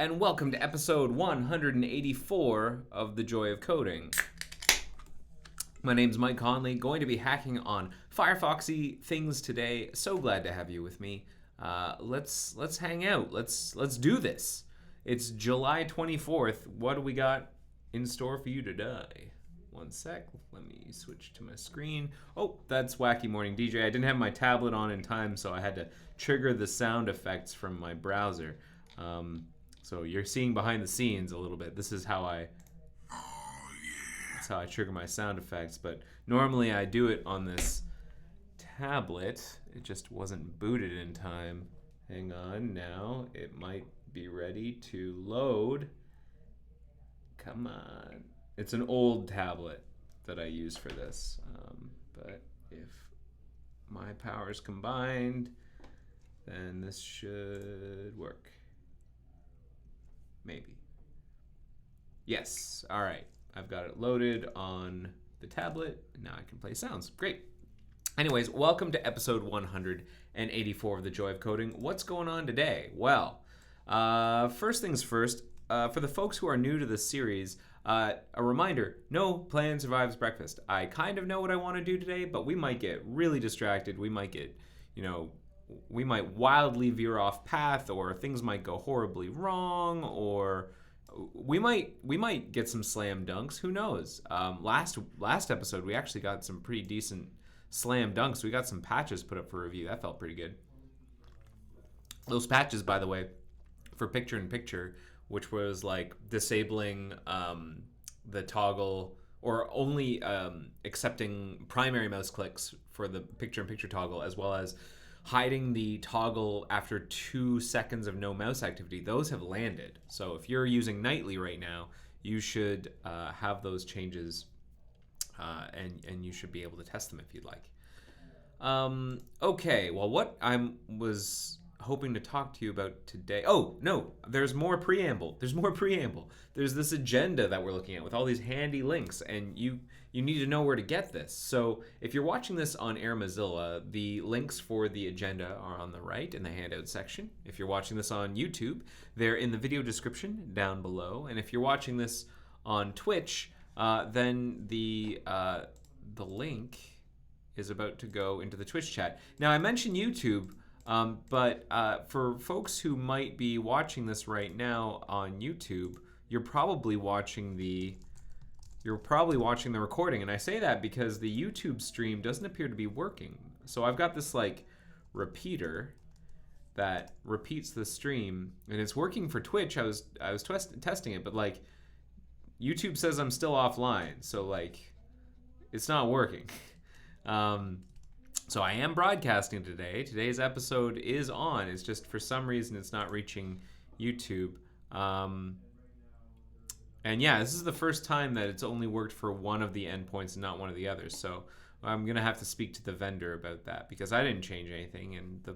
and welcome to episode 184 of The Joy of Coding. My name's Mike Conley, going to be hacking on Firefoxy things today. So glad to have you with me. Let's hang out. Let's do this. It's July 24th. What do we got in store for you today? One sec. Let me switch to my screen. Oh, that's Wacky Morning DJ. I didn't have my tablet on in time, so I had to trigger the sound effects from my browser. So you're seeing behind the scenes a little bit. This is how that's how I trigger my sound effects. But normally I do it on this tablet. It just wasn't booted in time. Hang on, now it might be ready to load. Come on. It's an old tablet that I use for this, but if my powers combined, then this should work. Maybe. Yes, all right. I've got it loaded on the tablet. Now I can play sounds. Great. Anyways, welcome to episode 184 of The Joy of Coding. What's going on today? Well, first things first, for the folks who are new to this series, a reminder, no plan survives breakfast. I kind of know what I want to do today, but we might get really distracted. We might get, we might wildly veer off path, or things might go horribly wrong, or we might get some slam dunks. Who knows? Last episode, we actually got some pretty decent slam dunks. We got some patches put up for review. That felt pretty good. Those patches, by the way, for picture-in-picture, which was like disabling the toggle, or only accepting primary mouse clicks for the picture-in-picture toggle, as well as hiding the toggle after 2 seconds of no mouse activity. Those have landed. So if you're using Nightly right now, you should have those changes, and you should be able to test them if you'd like. Okay, well, what I was hoping to talk to you about today. Oh, no, there's more preamble. There's this agenda that we're looking at with all these handy links, and you need to know where to get this. So if you're watching this on Air Mozilla, the links for the agenda are on the right in the handout section. If you're watching this on YouTube, they're in the video description down below. And if you're watching this on Twitch, then the link is about to go into the Twitch chat. Now, I mentioned YouTube, but for folks who might be watching this right now on YouTube, you're probably watching the recording. And I say that because the YouTube stream doesn't appear to be working. So I've got this like repeater that repeats the stream, and it's working for Twitch. I was testing it, but like YouTube says I'm still offline, so like it's not working. So I am broadcasting today. Today's episode is on. It's just for some reason it's not reaching YouTube. And yeah, this is the first time that it's only worked for one of the endpoints and not one of the others. So I'm going to have to speak to the vendor about that, because I didn't change anything. And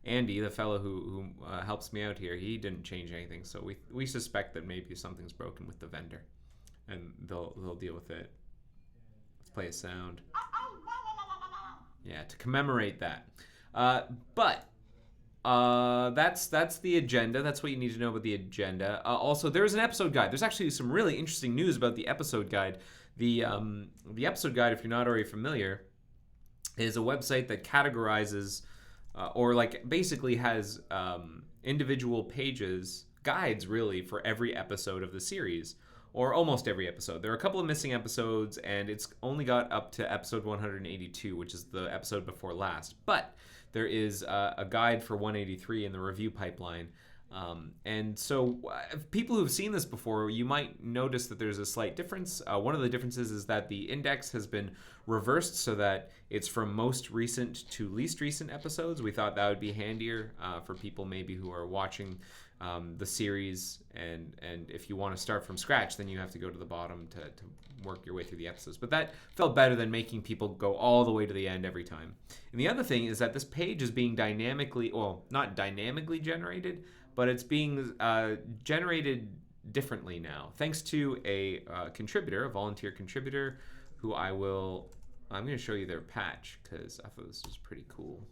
Andy, the fellow who helps me out here, he didn't change anything. So we suspect that maybe something's broken with the vendor, and they'll deal with it. Let's play a sound. Yeah, to commemorate that. But that's the agenda. That's what you need to know about the agenda. Also, there's an episode guide. There's actually some really interesting news about the episode guide. The episode guide, if you're not already familiar, is a website that categorizes or like basically has individual pages, guides really, for every episode of the series. Or almost every episode. There are a couple of missing episodes, and it's only got up to episode 182, which is the episode before last. But there is a guide for 183 in the review pipeline. And so if people who've seen this before, you might notice that there's a slight difference. One of the differences is that the index has been reversed so that it's from most recent to least recent episodes. We thought that would be handier for people maybe who are watching the series, and if you want to start from scratch, then you have to go to the bottom to work your way through the episodes. But that felt better than making people go all the way to the end every time. And the other thing is that this page is being not dynamically generated, but it's being generated differently now, thanks to a volunteer contributor, who I'm going to show you their patch, because I thought this was pretty cool.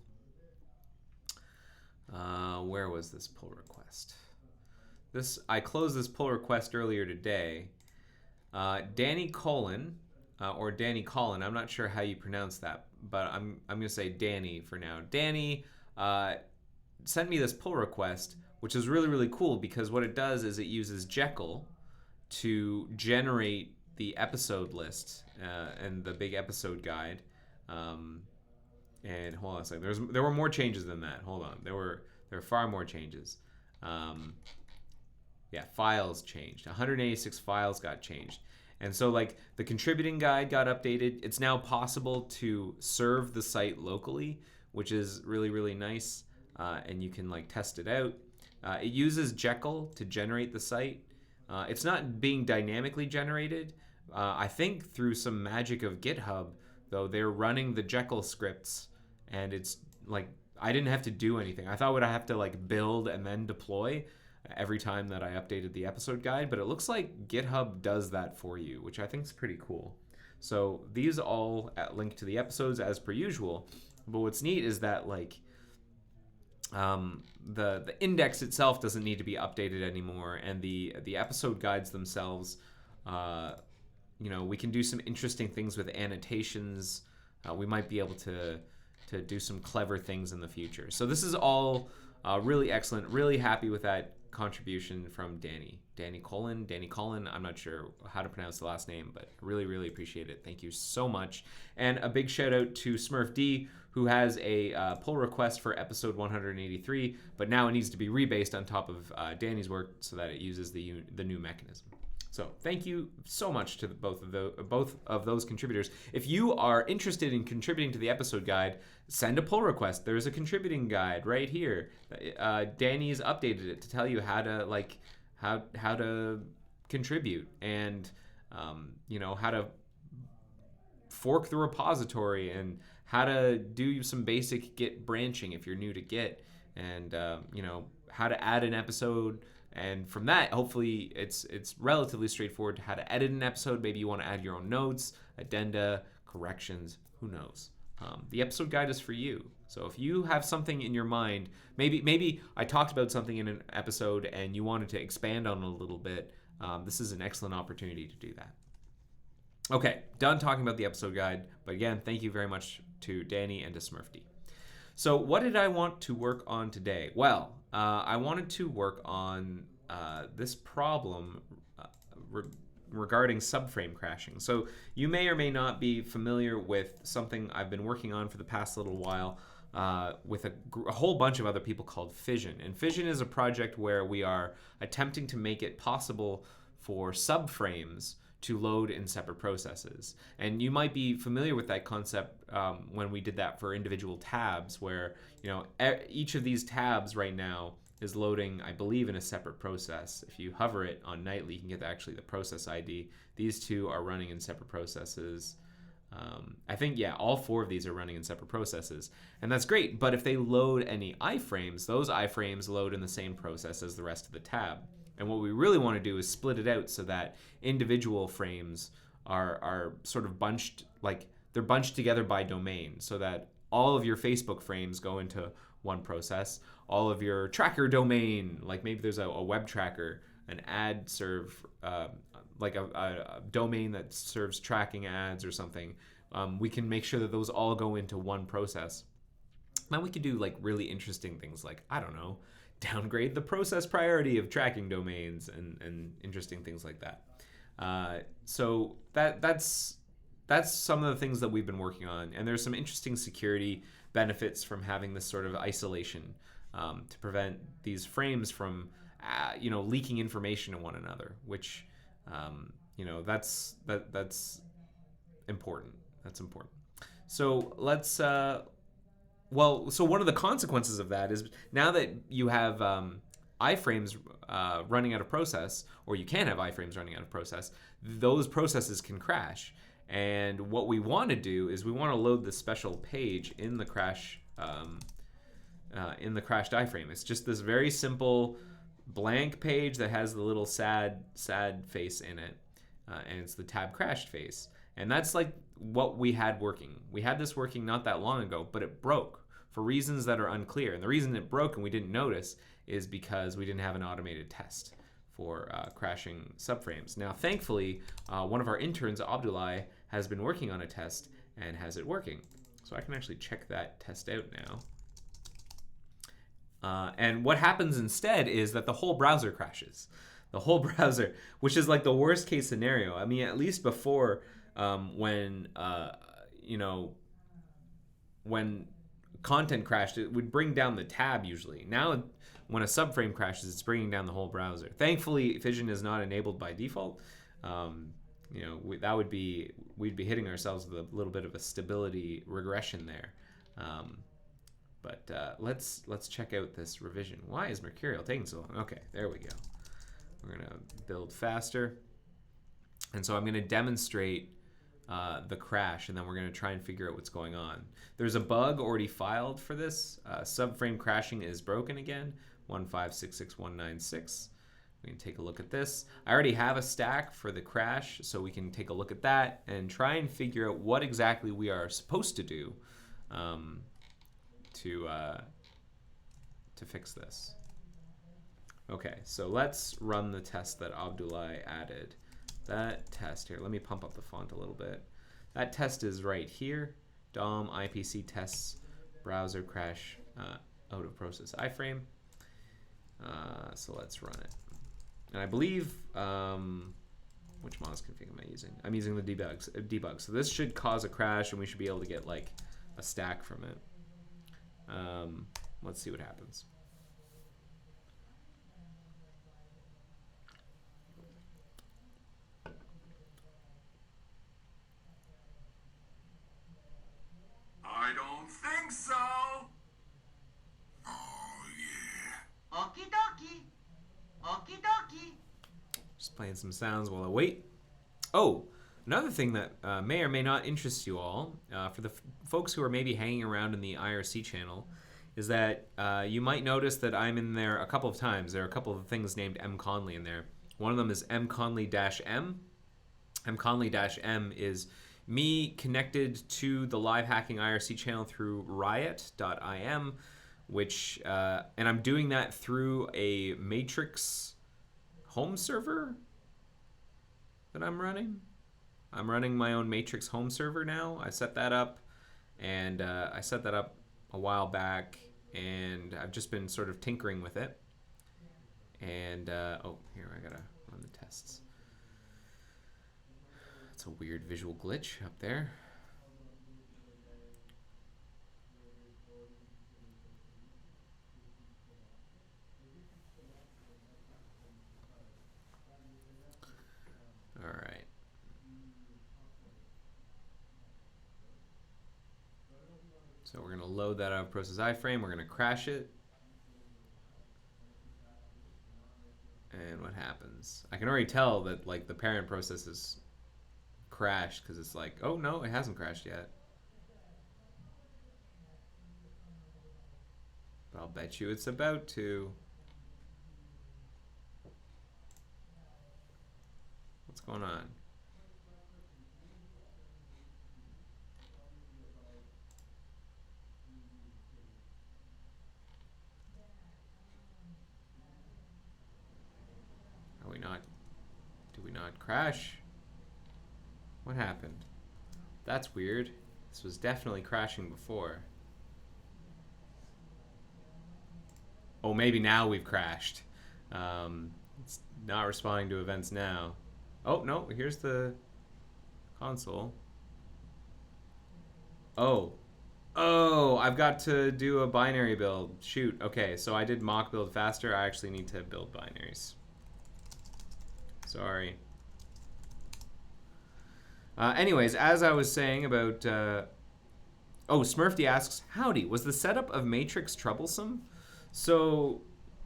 Where was this pull request? I closed this pull request earlier today. Danny Colin, or Danny Collin, I'm not sure how you pronounce that, but I'm gonna say Danny for now. Danny sent me this pull request, which is really, really cool because what it does is it uses Jekyll to generate the episode list and the big episode guide. And hold on a second. There were more changes than that. Hold on. There were far more changes. Files changed. 186 files got changed. And so like the contributing guide got updated. It's now possible to serve the site locally, which is really, really nice. And you can like test it out. It uses Jekyll to generate the site. It's not being dynamically generated. I think through some magic of GitHub, though, they're running the Jekyll scripts, and it's like I didn't have to do anything. I thought I have to like build and then deploy every time that I updated the episode guide, but it looks like GitHub does that for you, which I think is pretty cool. So these all link to the episodes as per usual. But what's neat is that like the index itself doesn't need to be updated anymore, and the episode guides themselves, we can do some interesting things with annotations. We might be able to do some clever things in the future. So this is all really excellent. Really happy with that contribution from Danny Colin. I'm not sure how to pronounce the last name, but really, really appreciate it. Thank you so much. And a big shout out to Smurf D, who has a pull request for episode 183, but now it needs to be rebased on top of Danny's work so that it uses the new mechanism. So thank you so much to both of those contributors. If you are interested in contributing to the episode guide, send a pull request. There's a contributing guide right here. Danny's updated it to tell you how to contribute and how to fork the repository and how to do some basic Git branching if you're new to Git, and how to add an episode. And from that, hopefully, it's relatively straightforward to how to edit an episode. Maybe you want to add your own notes, addenda, corrections, who knows. The episode guide is for you. So if you have something in your mind, maybe I talked about something in an episode and you wanted to expand on it a little bit, this is an excellent opportunity to do that. Okay, done talking about the episode guide. But again, thank you very much to Danny and to Smurfdy. So what did I want to work on today? Well, I wanted to work on this problem regarding subframe crashing. So you may or may not be familiar with something I've been working on for the past little while with a whole bunch of other people called Fission. And Fission is a project where we are attempting to make it possible for subframes to load in separate processes. And you might be familiar with that concept when we did that for individual tabs, where each of these tabs right now is loading, I believe, in a separate process. If you hover it on nightly, you can get actually the process ID. These two are running in separate processes. I think, all four of these are running in separate processes. And that's great, but if they load any iframes, those iframes load in the same process as the rest of the tab. And what we really want to do is split it out so that individual frames are sort of bunched, like they're bunched together by domain, so that all of your Facebook frames go into one process. All of your tracker domain, like maybe there's a web tracker, an ad serve, like a domain that serves tracking ads or something. We can make sure that those all go into one process. Now we can do like really interesting things like, I don't know, downgrade the process priority of tracking domains and interesting things like that. So that's some of the things that we've been working on, and there's some interesting security benefits from having this sort of isolation to prevent these frames from leaking information to one another, which that's important. That's important. So let's so one of the consequences of that is now that you have iframes running out of process, or you can have iframes running out of process, those processes can crash. And what we want to do is we want to load this special page in the crashed iframe. It's just this very simple blank page that has the little sad face in it, and it's the tab crashed face. And that's like what we had working. We had this working not that long ago, but it broke for reasons that are unclear. And the reason it broke and we didn't notice is because we didn't have an automated test. for crashing subframes. Now, thankfully, one of our interns, Abdullah, has been working on a test and has it working. So I can actually check that test out now. And what happens instead is that the whole browser crashes. The whole browser, which is like the worst case scenario. I mean, at least before, when content crashed, it would bring down the tab usually. Now, when a subframe crashes, it's bringing down the whole browser. Thankfully, Fission is not enabled by default. We'd be hitting ourselves with a little bit of a stability regression there. But let's check out this revision. Why is Mercurial taking so long? Okay, there we go. We're gonna build faster, and so I'm gonna demonstrate the crash, and then we're gonna try and figure out what's going on. There's a bug already filed for this. Subframe crashing is broken again. 1566196. We can take a look at this. I already have a stack for the crash, so we can take a look at that and try and figure out what exactly we are supposed to do to fix this. Okay, so let's run the test that Abdullah added. That test here, let me pump up the font a little bit. That test is right here. DOM IPC tests browser crash out of process iframe. So let's run it. And I believe, which MOS config am I using? I'm using the debug. So this should cause a crash, and we should be able to get like a stack from it. Let's see what happens. I don't think so. Oh, yeah. Okie dokie. Okie dokie. Just playing some sounds while I wait. Oh, another thing that may or may not interest you all, for the folks who are maybe hanging around in the IRC channel, is that you might notice that I'm in there a couple of times. There are a couple of things named mconley in there. One of them is mconley-m. mconley-m is me connected to the live hacking IRC channel through riot.im, which, and I'm doing that through a Matrix home server that I'm running. I'm running my own Matrix home server now. I set that up, and I set that up a while back, and I've just been sort of tinkering with it. And, oh, here, I gotta run the tests. That's a weird visual glitch up there. All right. So we're gonna load that out of process iframe. We're gonna crash it. And what happens? I can already tell that like the parent process is crashed because it's like, oh no, it hasn't crashed yet. But I'll bet you it's about to. What's going on? Are we not? Do we not crash? What happened? That's weird. This was definitely crashing before. Oh, maybe now we've crashed. It's not responding to events now. Oh, no, here's the console. Oh. Oh, I've got to do a binary build. Shoot. Okay, so I did mock build faster. I actually need to build binaries. Sorry. Anyways, as I was saying about... oh, Smurfdy asks, howdy, was the setup of Matrix troublesome? So,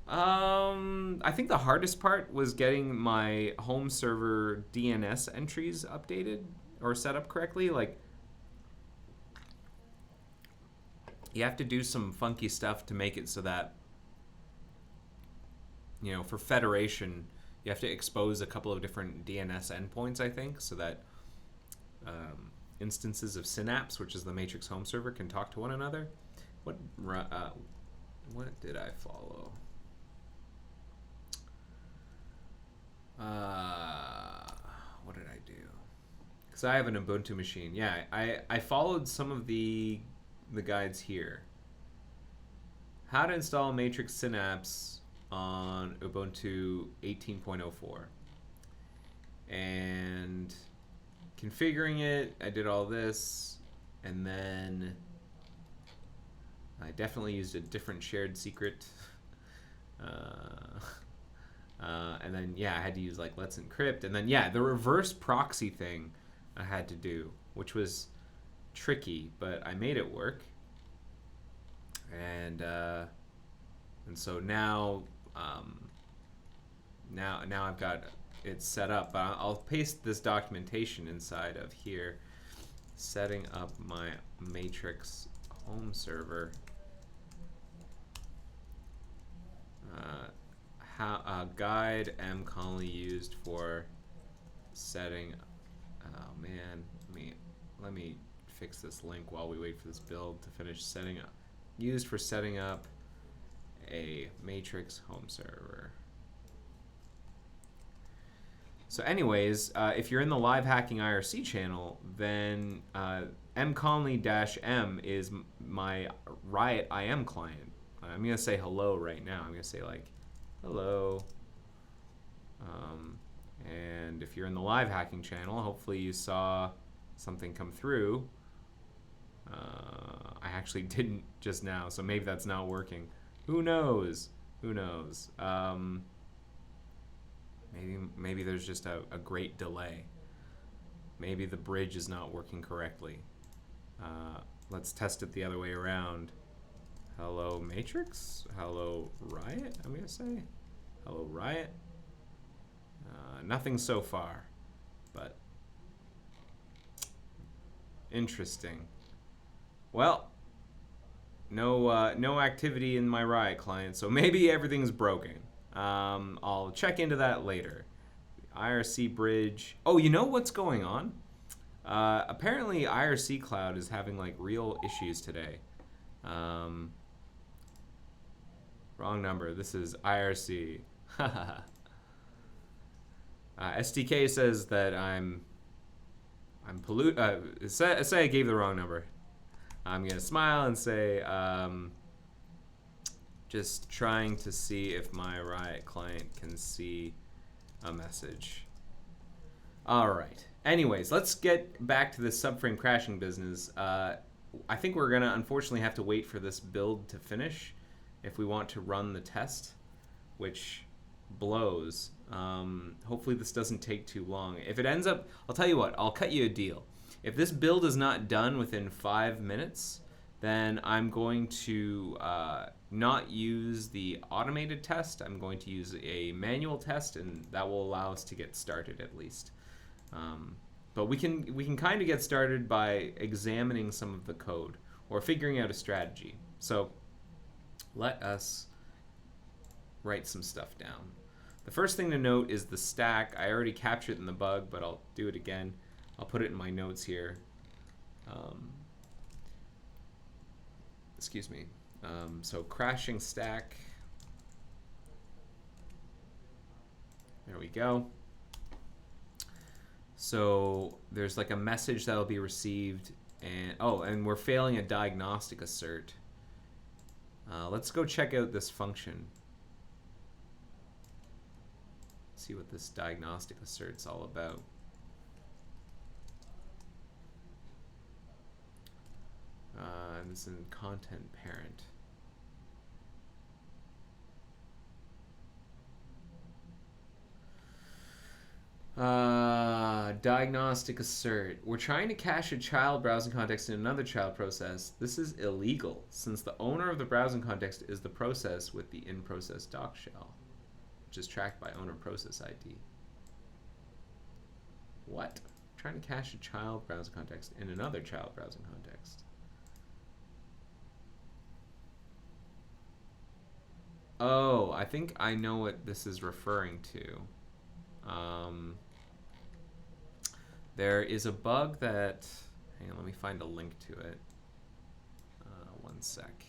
I think the hardest part was getting my home server DNS entries updated or set up correctly. Like, you have to do some funky stuff to make it so that, you know, for federation, you have to expose a couple of different DNS endpoints, I think, so that instances of Synapse, which is the Matrix home server, can talk to one another. What did I follow? What did I do? Because I have an Ubuntu machine. Yeah, I followed some of the guides here. How to install Matrix Synapse on Ubuntu 18.04. And configuring it, I did all this, and then I definitely used a different shared secret. And then, yeah, I had to use, like, Let's Encrypt. And then, yeah, the reverse proxy thing I had to do, which was tricky, but I made it work. And so now, now I've got it set up. But I'll paste this documentation inside of here, setting up my Matrix home server. Guide M commonly used for setting. Oh man, let me fix this link while we wait for this build to finish. Setting up, used for setting up a Matrix home server. So anyways, if you're in the live hacking IRC channel, then mconley-m is my Riot IM client. I'm gonna say hello right now. I'm gonna say like hello. And if you're in the live hacking channel, hopefully you saw something come through. I actually didn't just now, so maybe that's not working. Who knows? Who knows? Maybe there's just a great delay. Maybe the bridge is not working correctly. Let's test it the other way around. Hello Matrix? Hello Riot, I'm gonna say. Hello Riot. Nothing so far, but interesting. Well, no activity in my Riot client, so maybe everything's broken. I'll check into that later. IRC bridge. Oh, you know what's going on? Apparently IRC Cloud is having like real issues today. Wrong number. This is IRC. STK says that I'm say I gave the wrong number. I'm gonna smile and say just trying to see if my Riot client can see a message. All right. Anyways, let's get back to this subframe crashing business. I think we're gonna unfortunately have to wait for this build to finish if we want to run the test, which blows. Hopefully this doesn't take too long. If it ends up, I'll tell you what, I'll cut you a deal. If this build is not done within 5 minutes, then I'm going to not use the automated test. I'm going to use a manual test, and that will allow us to get started at least. But we can kind of get started by examining some of the code or figuring out a strategy. So let us write some stuff down. The first thing to note is the stack. I already captured it in the bug, but I'll do it again. I'll put it in my notes here. Excuse me. So crashing stack. There we go. So there's like a message that'll be received, and and we're failing a diagnostic assert. Let's go check out this function. See what this diagnostic assert's all about. And it's in content parent. Diagnostic assert. We're trying to cache a child browsing context in another child process. This is illegal since the owner of the browsing context is the process with the in-process doc shell, which is tracked by owner process ID. What? Trying to cache a child browsing context in another child browsing context. Oh, I think I know what this is referring to. There is a bug that, hang on, let me find a link to it. One sec.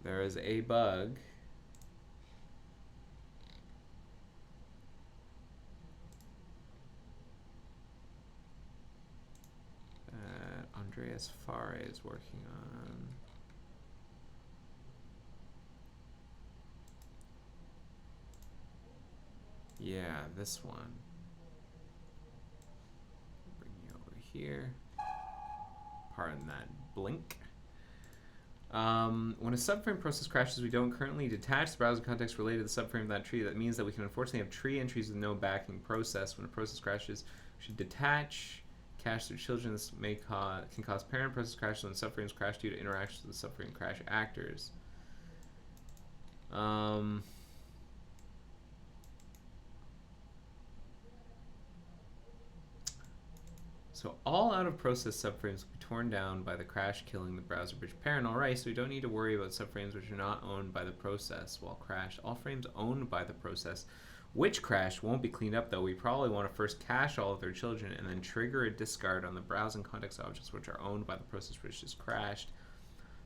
There is a bug. That Andreas Fare is working on. Yeah, this one. Bring you over here. Pardon that blink. When a subframe process crashes, we don't currently detach the browser context related to the subframe of that tree. That means that we can unfortunately have tree entries with no backing process. When a process crashes, we should detach cache their children. This can cause parent process crashes when subframes crash due to interactions with the subframe crash actors. So all out-of-process subframes will be torn down by the crash, killing the browser bridge parent. Alright, so we don't need to worry about subframes which are not owned by the process while crashed. All frames owned by the process which crash won't be cleaned up, though. We probably want to first cache all of their children and then trigger a discard on the browsing context objects which are owned by the process which just crashed.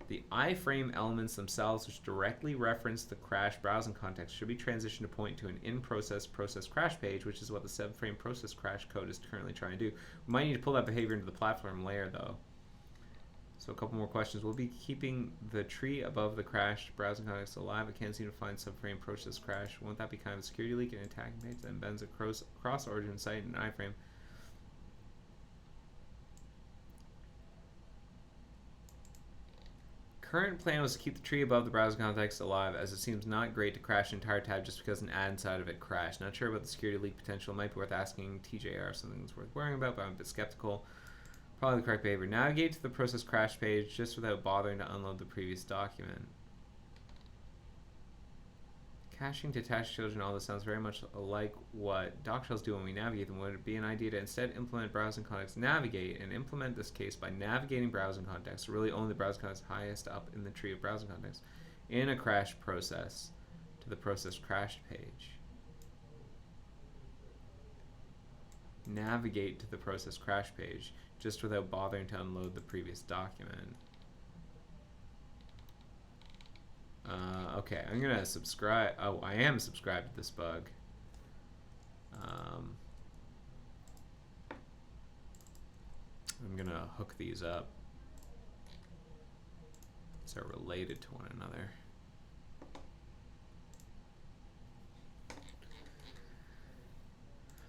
The iframe elements themselves, which directly reference the crash browsing context, should be transitioned to point to an in-process process crash page, which is what the subframe process crash code is currently trying to do. We might need to pull that behavior into the platform layer, though. So a couple more questions. We'll be keeping the tree above the crashed browsing context alive. I can't seem to find subframe process crash. Won't that be kind of a security leak? An attacking page that embeds a cross-origin site in an iframe. Current plan was to keep the tree above the browser context alive, as it seems not great to crash an entire tab just because an ad inside of it crashed. Not sure about the security leak potential. It might be worth asking TJR if something that's worth worrying about, but I'm a bit skeptical. Probably the correct behavior. Navigate to the process crash page just without bothering to unload the previous document. Caching detached children, all this sounds very much like what DocShells do when we navigate them. Would it be an idea to instead implement browsing context navigate and implement this case by navigating browsing context, really only the browsing context highest up in the tree of browsing context, in a crash process to the process crashed page? Navigate to the process crash page just without bothering to unload the previous document. Okay, I'm gonna subscribe. Oh, I am subscribed to this bug. I'm gonna hook these up so they're related to one another.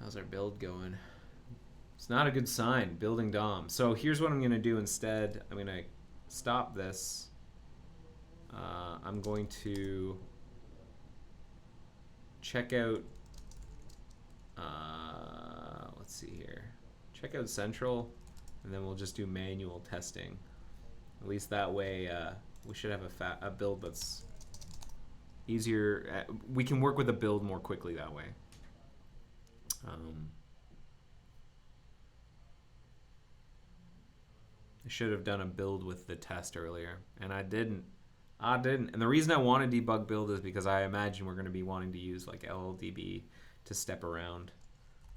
How's our build going? It's not a good sign. Building DOM. So here's what I'm gonna do instead. I'm gonna stop this. I'm going to check out, let's see here, check out Central, and then we'll just do manual testing. At least that way we should have a build that's easier. We can work with a build more quickly that way. I should have done a build with the test earlier, and I didn't. And the reason I want to debug build is because I imagine we're going to be wanting to use like LLDB to step around.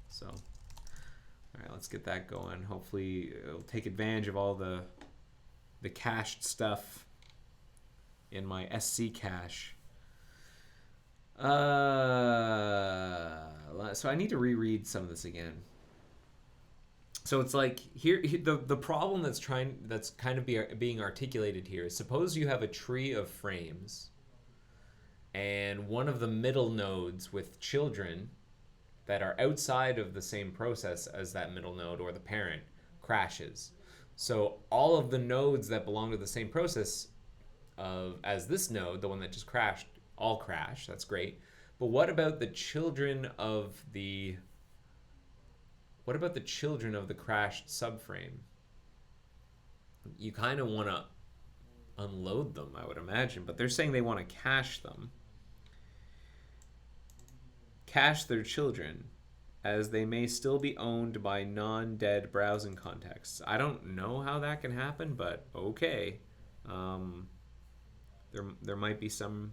So, all right, let's get that going. Hopefully it'll take advantage of all the cached stuff in my SC cache. So I need to reread some of this again. So it's like here the problem that's kind of being articulated here is, suppose you have a tree of frames and one of the middle nodes with children that are outside of the same process as that middle node or the parent crashes. So all of the nodes that belong to the same process as this node, the one that just crashed, all crash. That's great. But what about the children of the crashed subframe? You kind of want to unload them, I would imagine, but they're saying they want to cache them. Cache their children, as they may still be owned by non-dead browsing contexts. I don't know how that can happen, but okay. There might be some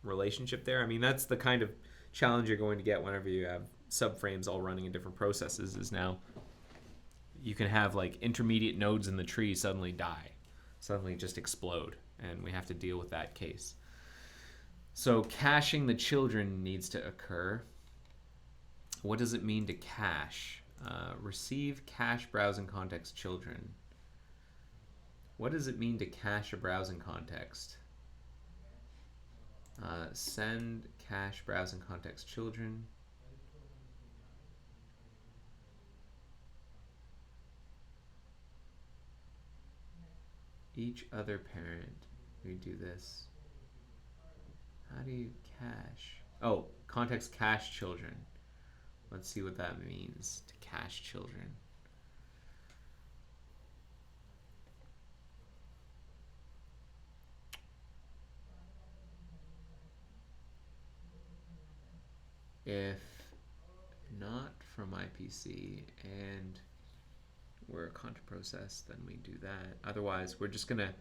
relationship there. I mean, that's the kind of challenge you're going to get whenever you have subframes all running in different processes, is now you can have like intermediate nodes in the tree suddenly die, suddenly just explode. and we have to deal with that case. So caching the children needs to occur. What does it mean to cache? Receive cache browsing context children. What does it mean to cache a browsing context? Send cache browsing context children. Each other parent. We do this. How do you cache? Oh, context cache children. Let's see what that means to cache children. If not from IPC and we're a content process, then we do that. Otherwise, we're just gonna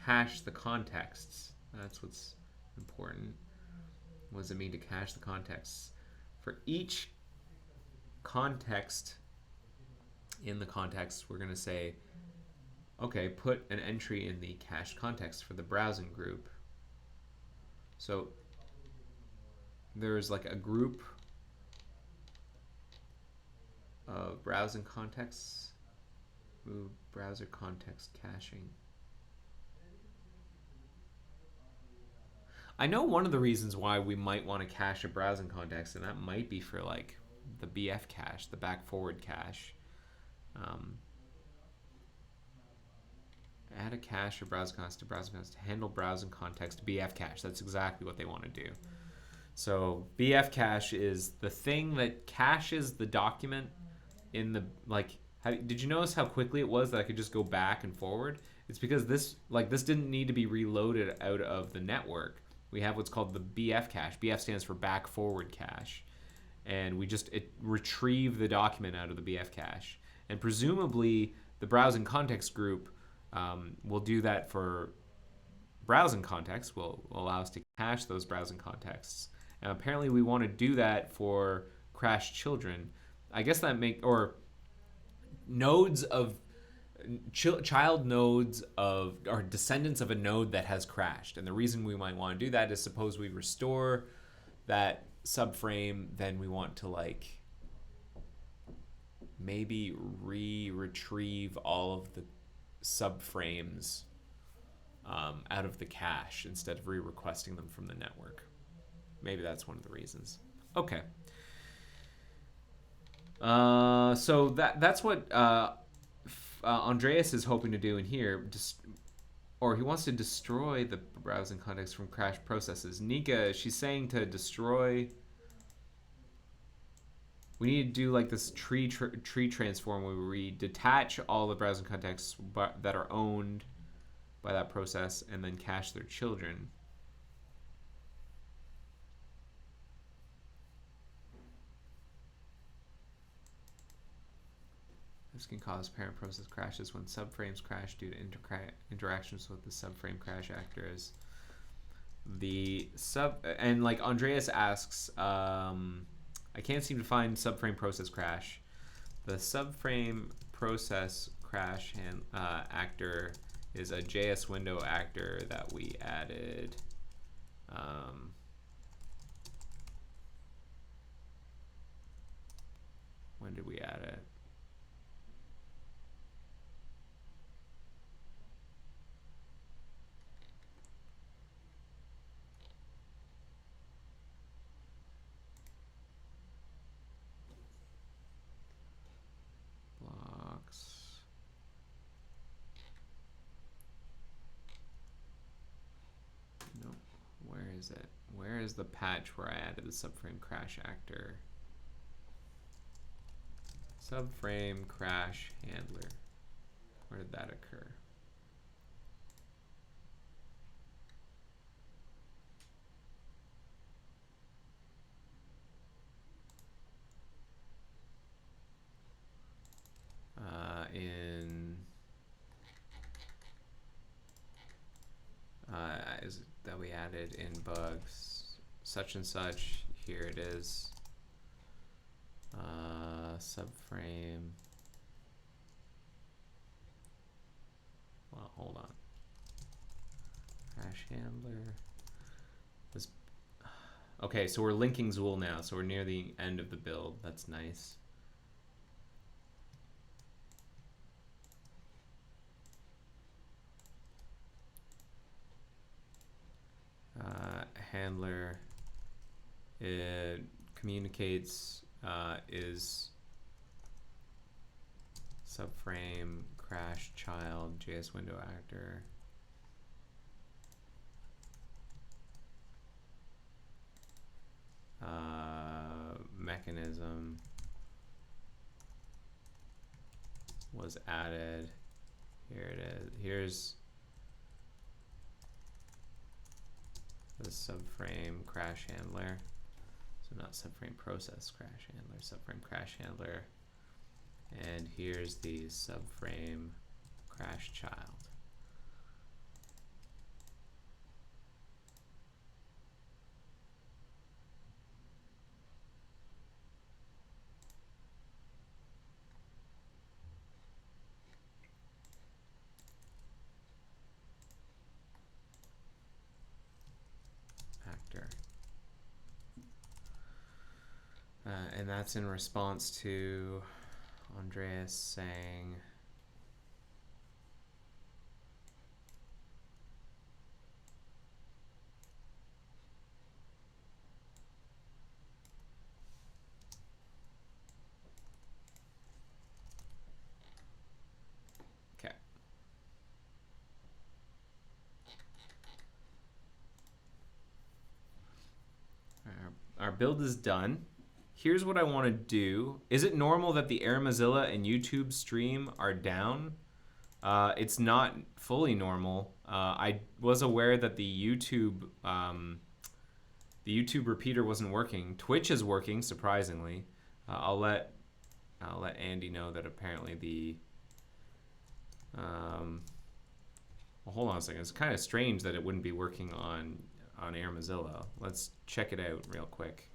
cache the contexts. That's what's important. What does it mean to cache the contexts? For each context in the context, we're gonna say, okay, put an entry in the cache context for the browsing group. So there's like a group of browsing contexts. Move browser context caching. I know one of the reasons why we might want to cache a browsing context, and that might be for like the BF cache, the back forward cache. Add a cache or browser context to browsing context to handle browsing context BF cache. That's exactly what they want to do. So BF cache is the thing that caches the document in the, like, did you notice how quickly it was that I could just go back and forward? It's because this didn't need to be reloaded out of the network. We have what's called the BF cache. BF stands for back forward cache. And it retrieved the document out of the BF cache. And presumably the browsing context group will do that for browsing context, will allow us to cache those browsing contexts. And apparently we want to do that for crashed children. I guess that or nodes of child nodes of, or descendants of a node that has crashed. And the reason we might want to do that is suppose we restore that subframe, then we want to like maybe retrieve all of the subframes out of the cache instead of re-requesting them from the network. Maybe that's one of the reasons. Okay. So that's what Andreas is hoping to do in here, or he wants to destroy the browsing context from crashed processes. Nika, she's saying to destroy. We need to do like this tree transform where we detach all the browsing contexts that are owned by that process and then cache their children. This can cause parent process crashes when subframes crash due to interactions with the subframe crash actors. And like Andreas asks, I can't seem to find subframe process crash. The subframe process crash actor is a JS window actor that we added. When did we add it? Is it? Where is the patch where I added the subframe crash actor? Subframe crash handler. Where did that occur? Is that we added in bugs such and such. Here it is. Subframe. Well, hold on. Crash handler. This. Okay, so we're linking Zool now, so we're near the end of the build. That's nice. Handler, it communicates, is subframe crash child JS window actor. Mechanism was added. Here it is. Here's the subframe crash handler. So not subframe process crash handler, subframe crash handler. And here's the subframe crash child. And that's in response to Andreas saying, okay. Our build is done. Here's what I want to do. Is it normal that the Air Mozilla and YouTube stream are down? It's not fully normal. I was aware that the YouTube repeater wasn't working. Twitch is working, surprisingly. I'll let Andy know that apparently the well, hold on a second. It's kind of strange that it wouldn't be working on Air Mozilla. Let's check it out real quick.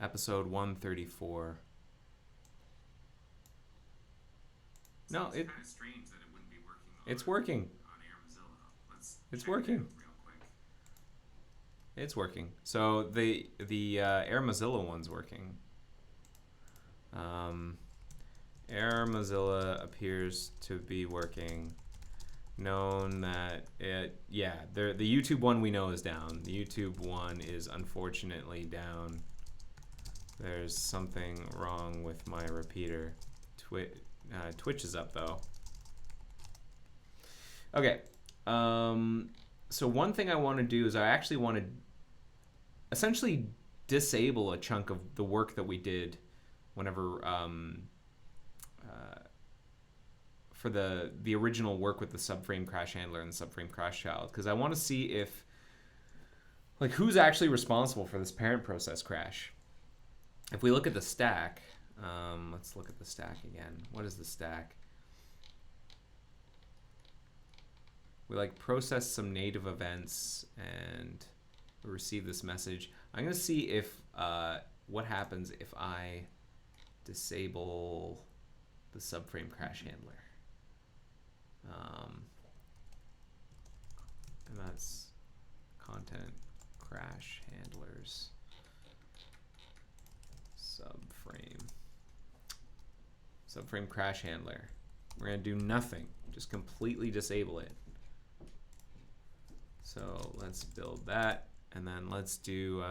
Episode 134. No, it's kind of strange that it wouldn't be working. It's working. On Air Mozilla. It's working. Real quick. It's working. So the Air Mozilla one's working. Air Mozilla appears to be working. Known that it, yeah, the YouTube one we know is down. The YouTube one is unfortunately down. There's something wrong with my repeater. Twitch is up though. Okay. So one thing I want to do is I actually want to essentially disable a chunk of the work that we did whenever for the original work with the subframe crash handler and the subframe crash child, because I want to see if, like, who's actually responsible for this parent process crash. If we look at the stack, let's look at the stack again. What is the stack? We like process some native events and we receive this message. I'm gonna see if what happens if I disable the subframe crash handler. And that's content crash handlers. Subframe crash handler. We're gonna do nothing, just completely disable it. So let's build that, and then let's do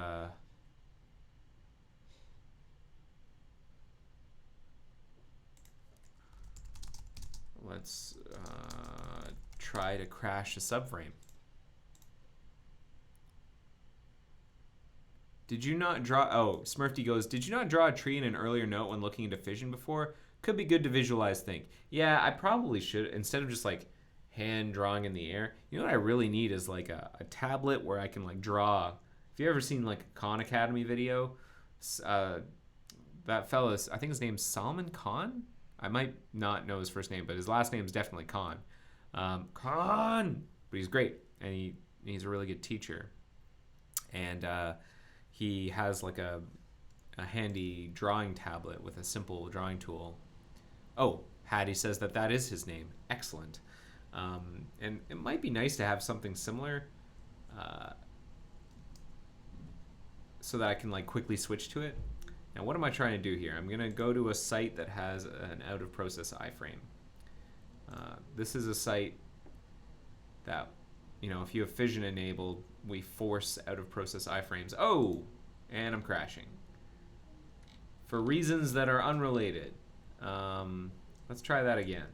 let's try to crash a subframe. Did you not draw, oh, Smurfy goes, did you not draw a tree in an earlier note when looking into fission before? Could be good to visualize things. Yeah, I probably should, instead of just like hand drawing in the air. You know what I really need is like a tablet where I can like draw. If you ever seen like a Khan Academy video, that fella's, I think his name's Salman Khan? I might not know his first name, but his last name is definitely Khan. Khan! But he's great, and he's a really good teacher. And he has like a handy drawing tablet with a simple drawing tool. Oh, Hattie says that is his name. Excellent. And it might be nice to have something similar so that I can like quickly switch to it. Now, what am I trying to do here? I'm going to go to a site that has an out-of-process iframe. This is a site that, you know, if you have fission enabled, we force out-of-process iframes. Oh, and I'm crashing. For reasons that are unrelated. Let's try that again.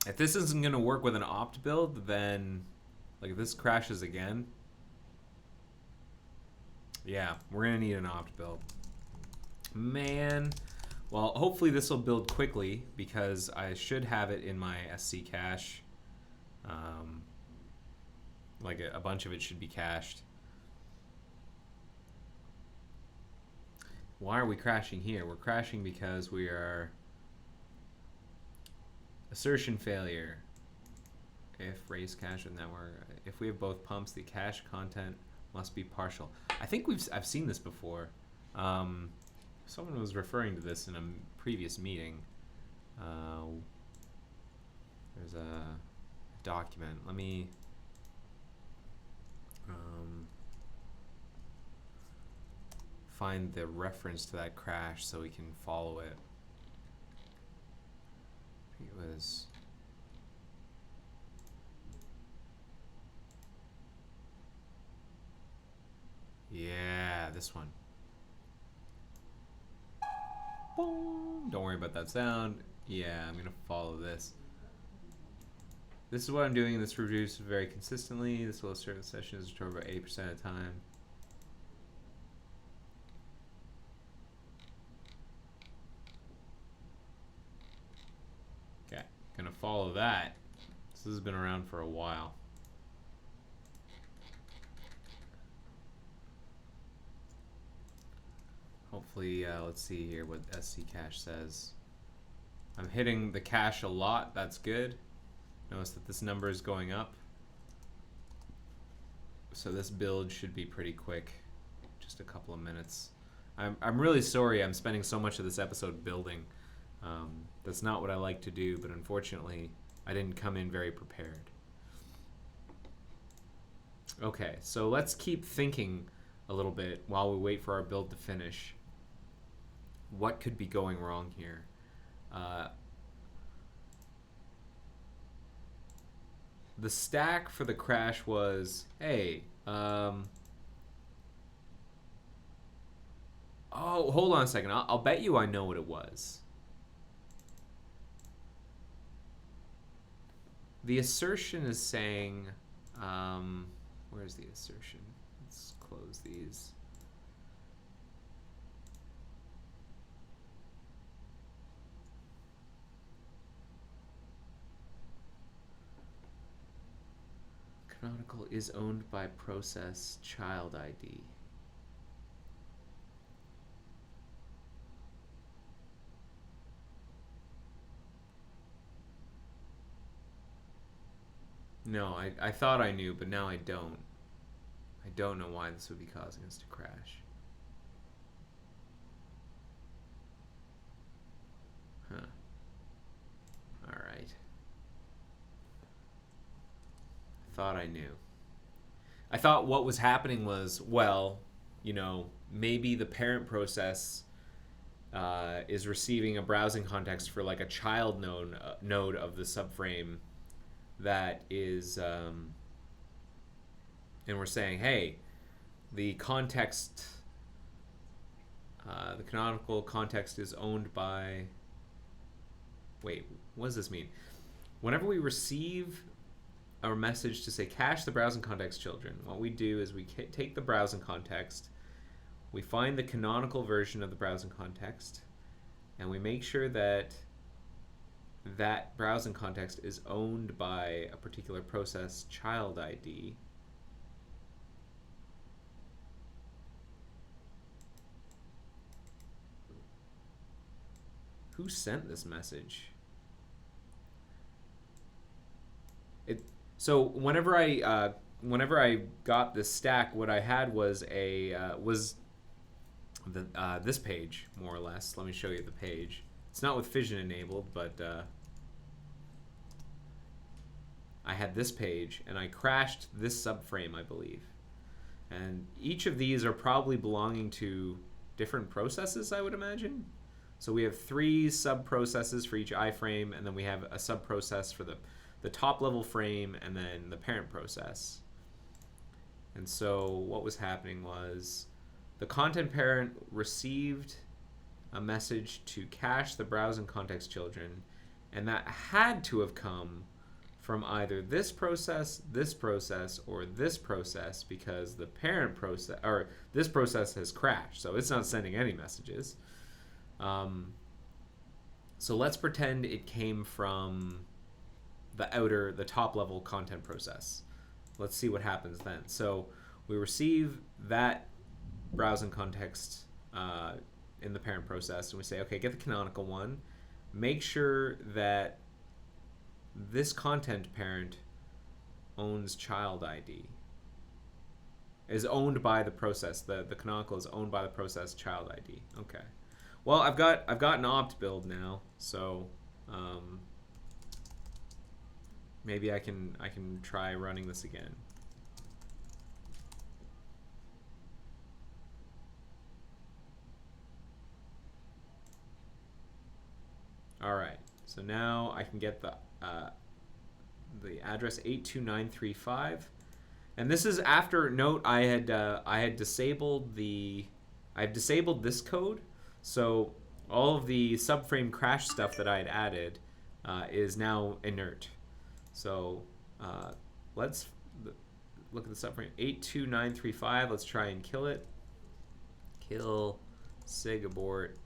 If this isn't going to work with an opt build, then like if this crashes again, yeah, we're going to need an opt build. Man, well, hopefully this will build quickly because I should have it in my SC cache. Like a bunch of it should be cached. Why are we crashing here? We're crashing because we are assertion failure. If race cache with network, if we have both pumps, the cache content must be partial. I think I've seen this before. Someone was referring to this in a previous meeting. There's a document. Let me find the reference to that crash so we can follow it. I think it was yeah, this one. Boom. Don't worry about that sound. Yeah, I'm gonna follow this. This is what I'm doing in this review very consistently. This will assert the session is returned about 80% of the time. Okay, gonna follow that. This has been around for a while. Hopefully, let's see here what SC cache says. I'm hitting the cache a lot. That's good. Notice that this number is going up. So this build should be pretty quick. Just a couple of minutes. I'm really sorry I'm spending so much of this episode building. That's not what I like to do, but unfortunately, I didn't come in very prepared. Okay, so let's keep thinking a little bit while we wait for our build to finish. What could be going wrong here? The stack for the crash was, hey, oh, hold on a second. I'll bet you I know what it was. The assertion is saying, where's the assertion? Let's close these. Canonical is owned by process child ID. No, I thought I knew, but now I don't. I don't know why this would be causing us to crash. Huh. Alright. Thought I knew. I thought what was happening was, well, you know, maybe the parent process is receiving a browsing context for like a child node of the subframe that is, and we're saying, hey, the context, the canonical context is owned by, wait, what does this mean? Whenever we receive our message to say cache the browsing context children, what we do is we take the browsing context, we find the canonical version of the browsing context, and we make sure that that browsing context is owned by a particular process child ID. Who sent this message? So whenever I got this stack, what I had was this page, more or less. Let me show you the page. It's not with fission enabled, but I had this page, and I crashed this subframe, I believe. And each of these are probably belonging to different processes, I would imagine. So we have 3 sub-processes for each iframe, and then we have a sub-process for the top level frame, and then the parent process. And so what was happening was the content parent received a message to cache the browse and context children, and that had to have come from either this process, or this process, because the parent process, or this process has crashed, so it's not sending any messages. So let's pretend it came from the top level content process. Let's see what happens then. So we receive that browse and context in the parent process, and we say, okay, get the canonical one. Make sure that this content parent owns child ID. Is owned by the process. The canonical is owned by the process child ID. Okay. Well, I've got an opt build now, so maybe I can try running this again. All right. So now I can get the address 82935, and this is after, note, I've disabled this code, so all of the subframe crash stuff that I had added is now inert. So let's look at the subframe 82935. Let's try and kill it. Kill sig abort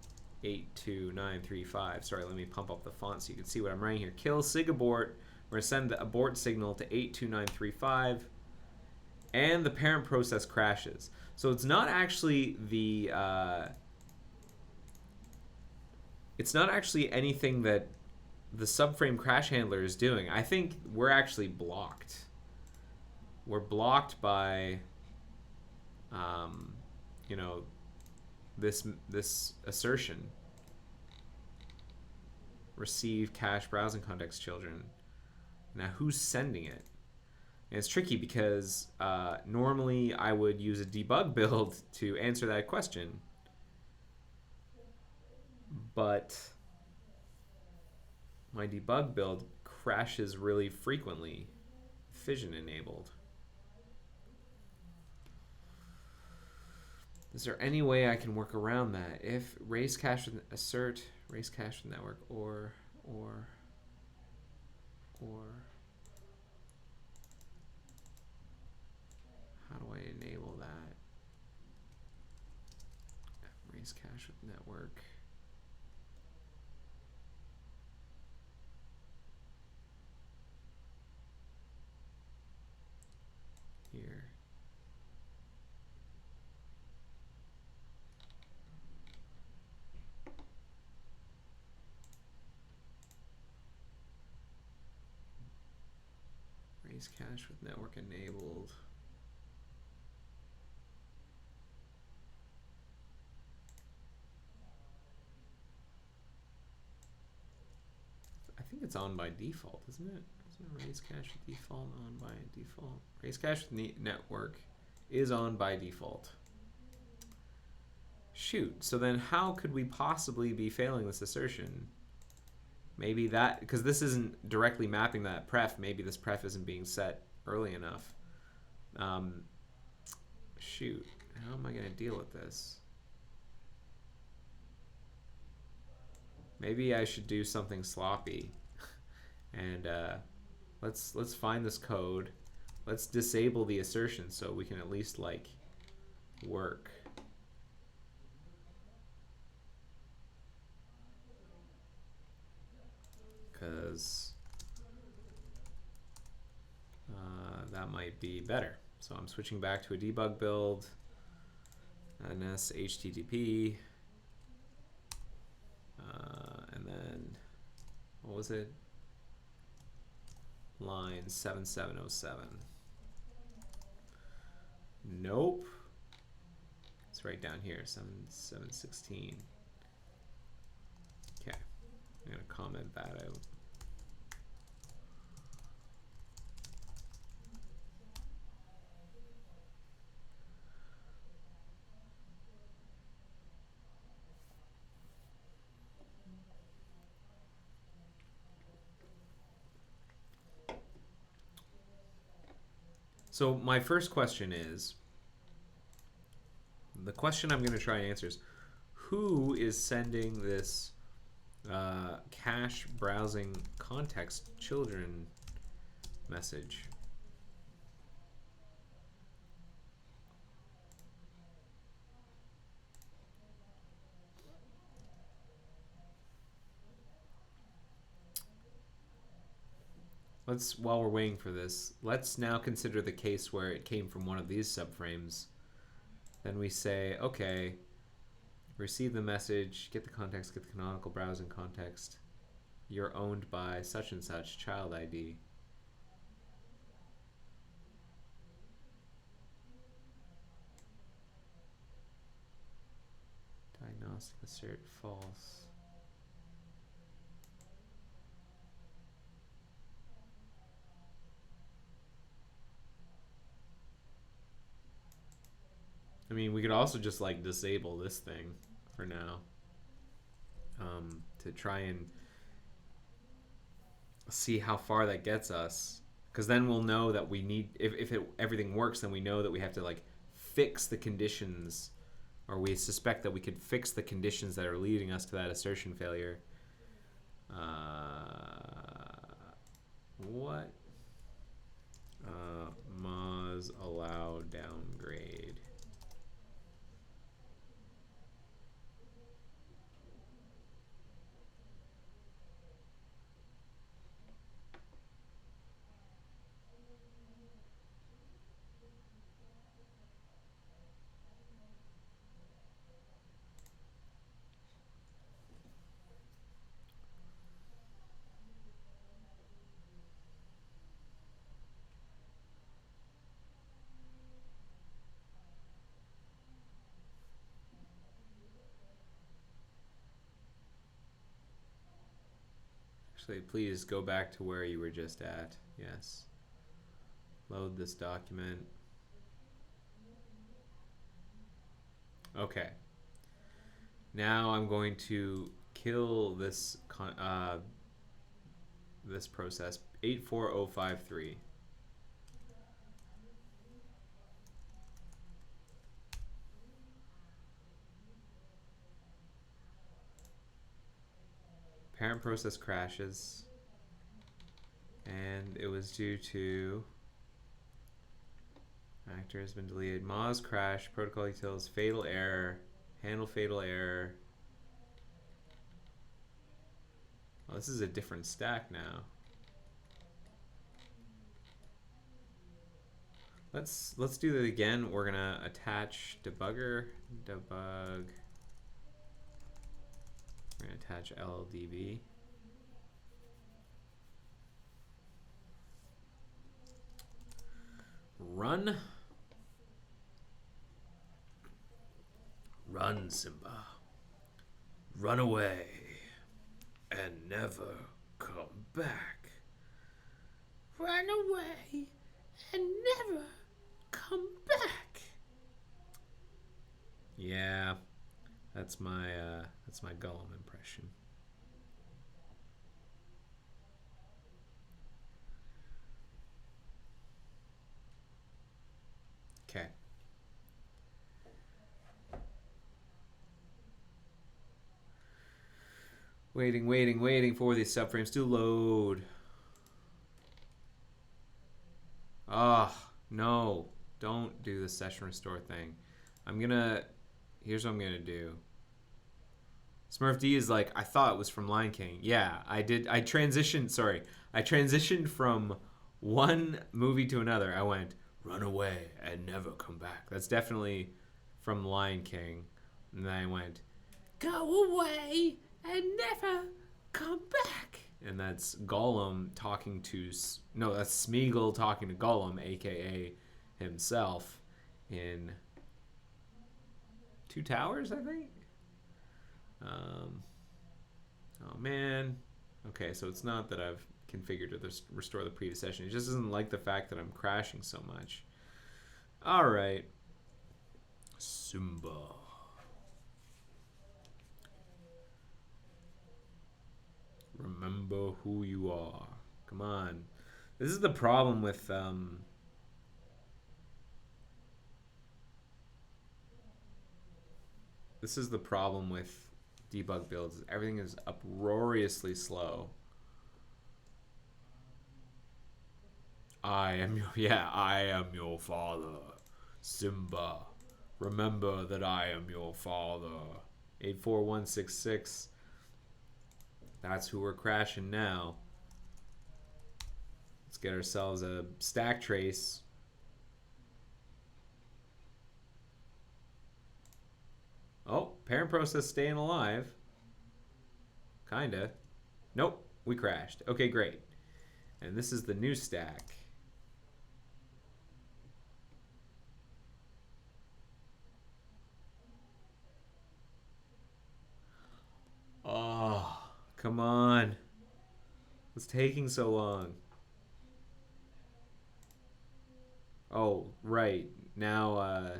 82935. Sorry, let me pump up the font so you can see what I'm writing here. Kill sig abort. We're going to send the abort signal to 82935, and the parent process crashes. So it's not actually anything that the subframe crash handler is doing. I think we're actually blocked. We're blocked by, you know, this assertion. Receive cache browsing context children. Now, who's sending it? And it's tricky because normally I would use a debug build to answer that question, but my debug build crashes really frequently, fission enabled. Is there any way I can work around that? If raise cache with assert, raise cache with network, or how do I enable that? Raise cache with network. Here. Raise cache with network enabled. I think it's on by default, isn't it? Isn't raise cache with default on by default? Raise cache with network is on by default. Shoot, so then how could we possibly be failing this assertion? Maybe that, because this isn't directly mapping that pref, maybe this pref isn't being set early enough. Shoot, how am I going to deal with this? Maybe I should do something sloppy. And let's find this code. Let's disable the assertion so we can at least like work. Because that might be better. So I'm switching back to a debug build, ns http, and then what was it? line 7707. Nope. It's right down here, 7716. Okay, I'm gonna comment that out. So my first question is, the question I'm going to try and answer is, who is sending this cache browsing context children message? While we're waiting for this, let's now consider the case where it came from one of these subframes. Then we say, okay, receive the message, get the context, get the canonical browsing context. You're owned by such and such, child ID. Diagnostic assert false. I mean, we could also just like disable this thing for now to try and see how far that gets us. Because then we'll know that we need, if everything works, then we know that we have to like fix the conditions, or we suspect that we could fix the conditions that are leading us to that assertion failure. What? Moz allow downgrade. Actually, please go back to where you were just at. Yes. Load this document. Okay. Now I'm going to kill this this process 84053. Parent process crashes, and it was due to actor has been deleted. Moz crash, protocol utils, fatal error, handle fatal error. Oh, this is a different stack now. Let's do that again. We're gonna attach debugger, debug. We're going to attach LLDB. Run. Run, Simba. Run away and never come back. Run away and never come back. Yeah. That's my Gollum impression. Okay. Waiting for these subframes to load. Ah, no. Don't do the session restore thing. Here's what I'm gonna do. Smurf D is like, I thought it was from Lion King. Yeah, I did. I transitioned from one movie to another. I went, run away and never come back. That's definitely from Lion King. And then I went, go away and never come back. and that's Gollum talking to no, that's Smeagol talking to Gollum, aka himself, in Two Towers, I think. Oh man. Okay, so it's not that I've configured to restore the previous session. It just doesn't like the fact that I'm crashing so much. All right. Simba. Remember who you are. Come on. This is the problem with this is the problem with debug builds. Everything is uproariously slow. I am your father, Simba. Remember that I am your father. 84166. That's who we're crashing now. Let's get ourselves a stack trace. Oh, parent process staying alive. Kinda. Nope, we crashed. Okay, great. And this is the new stack. Oh, come on. What's taking so long? Oh, right. Now,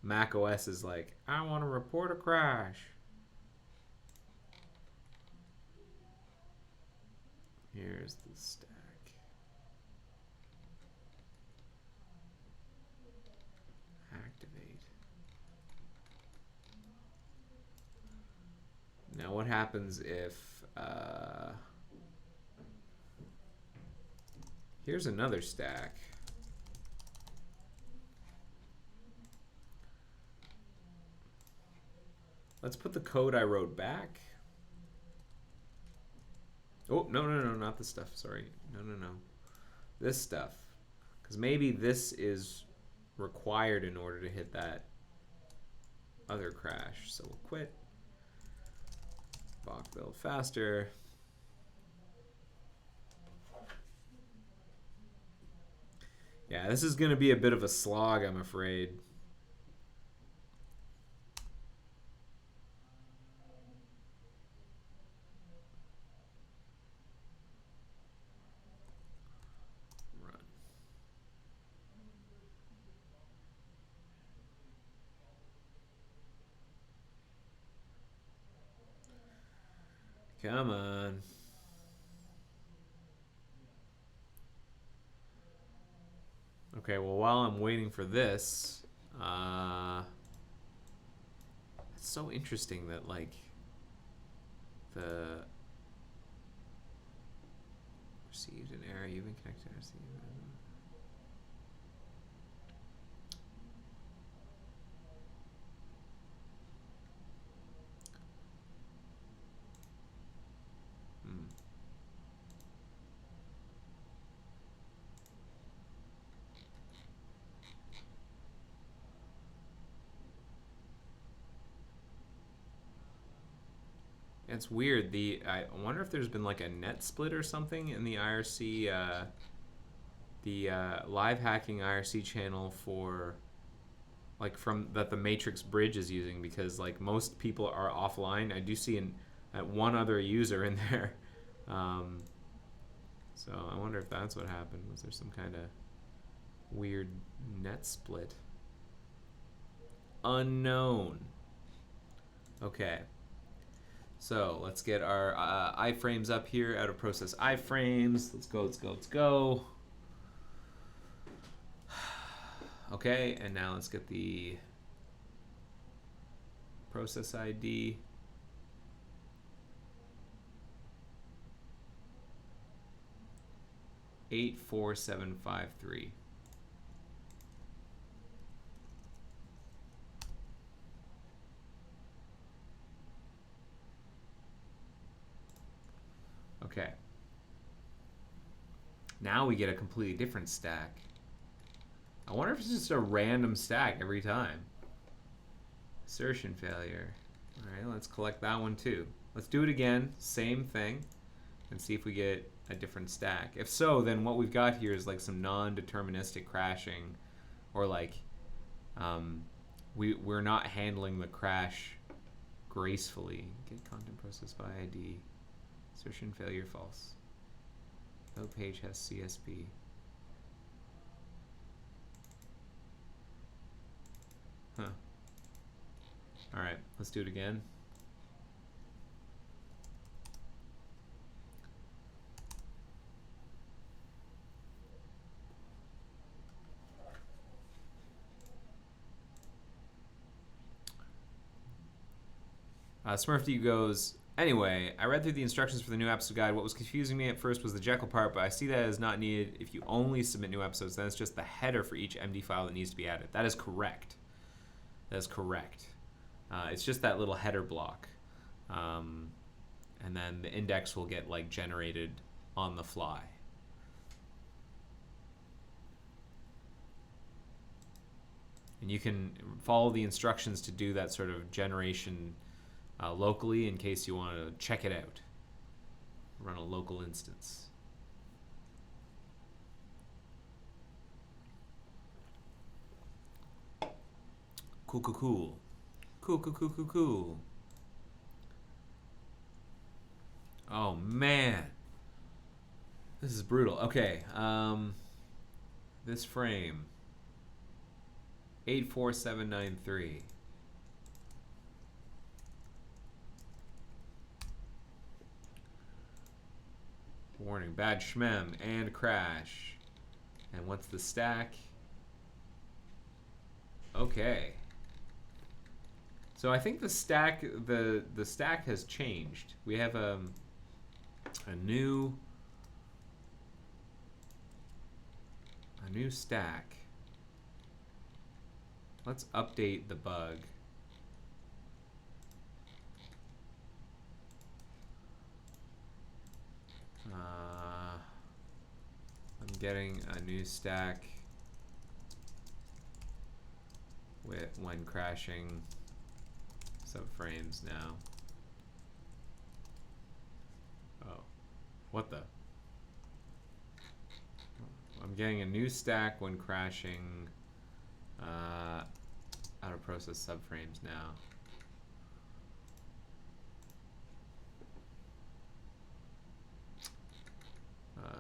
Mac OS is like, I want to report a crash. Here's the stack. Activate. Now what happens if, here's another stack. Let's put the code I wrote back. Oh, no, not this stuff. Sorry. No. This stuff. Because maybe this is required in order to hit that other crash. So we'll quit. Bach build faster. Yeah, this is going to be a bit of a slog, I'm afraid. Come on. Okay, well, while I'm waiting for this, it's so interesting that, like, the received an error, you've been connected to receive. It's weird. I wonder if there's been like a net split or something in the IRC, the live hacking IRC channel for, like, from that the Matrix Bridge is using, because like most people are offline. I do see one other user in there, so I wonder if that's what happened. Was there some kind of weird net split? Unknown. Okay. So let's get our iframes up here, out of process iframes. Let's go. Okay, and now let's get the process ID. $84753. Okay. Now we get a completely different stack. I wonder if it's just a random stack every time. Assertion failure. All right, let's collect that one too. Let's do it again. Same thing. and see if we get a different stack. If so, then what we've got here is like some non-deterministic crashing, or like we're not handling the crash gracefully. Get content processed by ID. Assertion failure false. No page has CSP. Huh. Alright, let's do it again. SmurfD goes, anyway, I read through the instructions for the new episode guide. What was confusing me at first was the Jekyll part, but I see that is not needed if you only submit new episodes. Then it's just the header for each MD file that needs to be added. That is correct. That is correct. It's just that little header block. And then the index will get like generated on the fly. And you can follow the instructions to do that sort of generation locally in case you want to check it out. Run a local instance. Cool, cool, cool. Cool, cool, cool, cool, cool. Oh, man. This is brutal. Okay. This frame. 84793. Warning, bad shmem and crash. And what's the stack? Okay. So I think the stack has changed. We have a new stack. Let's update the bug. I'm getting a new stack when crashing subframes now. Oh, what the? I'm getting a new stack when crashing out of process subframes now.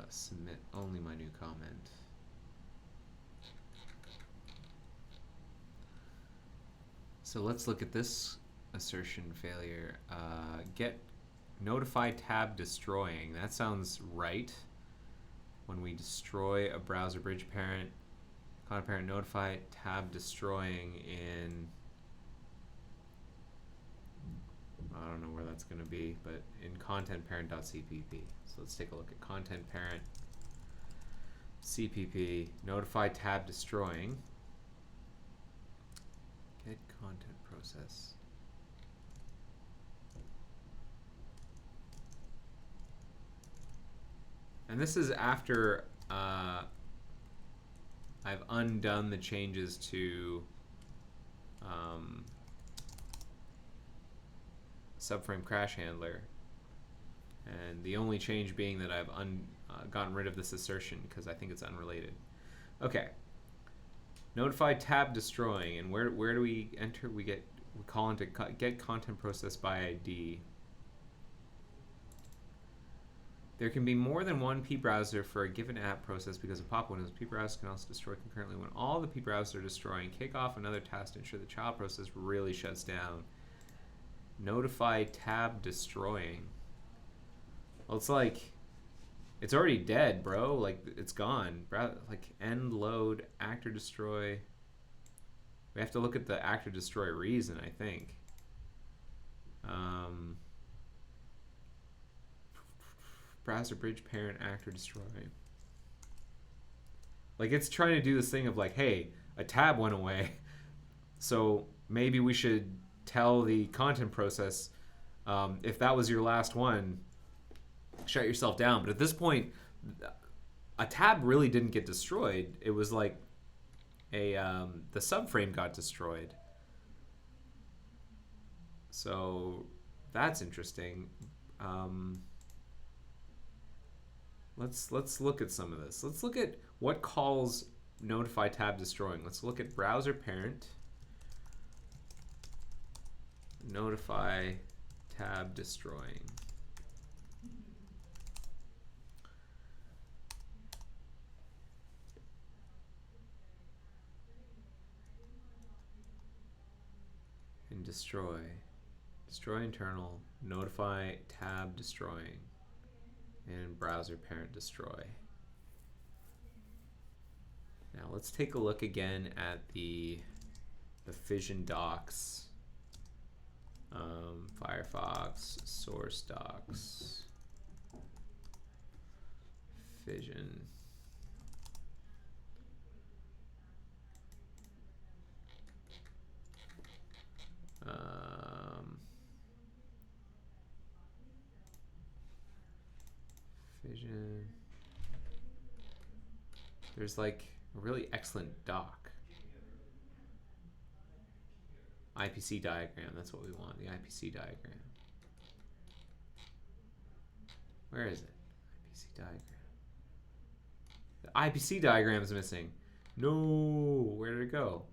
Submit only my new comment. So let's look at this assertion failure. Get notify tab destroying. That sounds right. When we destroy a browser bridge parent, content parent notify tab destroying in, I don't know where that's going to be, but in content parent.cpp. So let's take a look at content parent cpp notify tab destroying. Get content process. And this is after I've undone the changes to Subframe Crash Handler. And the only change being that I've gotten rid of this assertion because I think it's unrelated. Okay. Notify tab destroying, and where do we enter? We call into get content process by ID. There can be more than one pbrowser for a given app process because of pop windows. Pbrowsers can also destroy concurrently. When all the pbrowsers are destroying, kick off another task to ensure the child process really shuts down. Notify tab destroying. Well, it's like, it's already dead, bro. Like, it's gone. Like, end load, actor destroy. We have to look at the actor destroy reason, I think. Browser bridge parent actor destroy. Like, it's trying to do this thing of like, hey, a tab went away, so maybe we should tell the content process, if that was your last one, shut yourself down. But at this point, a tab really didn't get destroyed. It was like the subframe got destroyed. So that's interesting. Let's look at some of this. Let's look at what calls notify tab destroying. Let's look at browser parent notify tab destroying. And destroy internal, notify tab destroying, and browser parent destroy. Now let's take a look again at the Fission docs, Firefox source docs, Fission. Fission. There's like a really excellent doc. IPC diagram, that's what we want, the IPC diagram. Where is it? IPC diagram. The IPC diagram is missing. No, where did it go?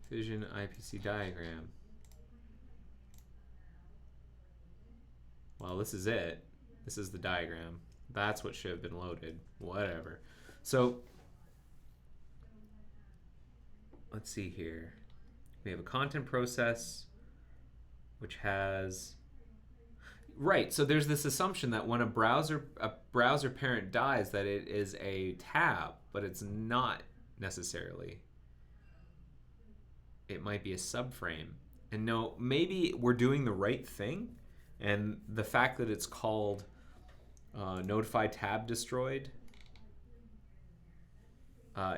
Fission IPC diagram. Well, this is it. This is the diagram. That's what should have been loaded. Whatever. So, let's see here. We have a content process which has... Right, so there's this assumption that when a browser parent dies that it is a tab, but it's not necessarily. It might be a subframe. And no, maybe we're doing the right thing, and the fact that it's called notify tab destroyed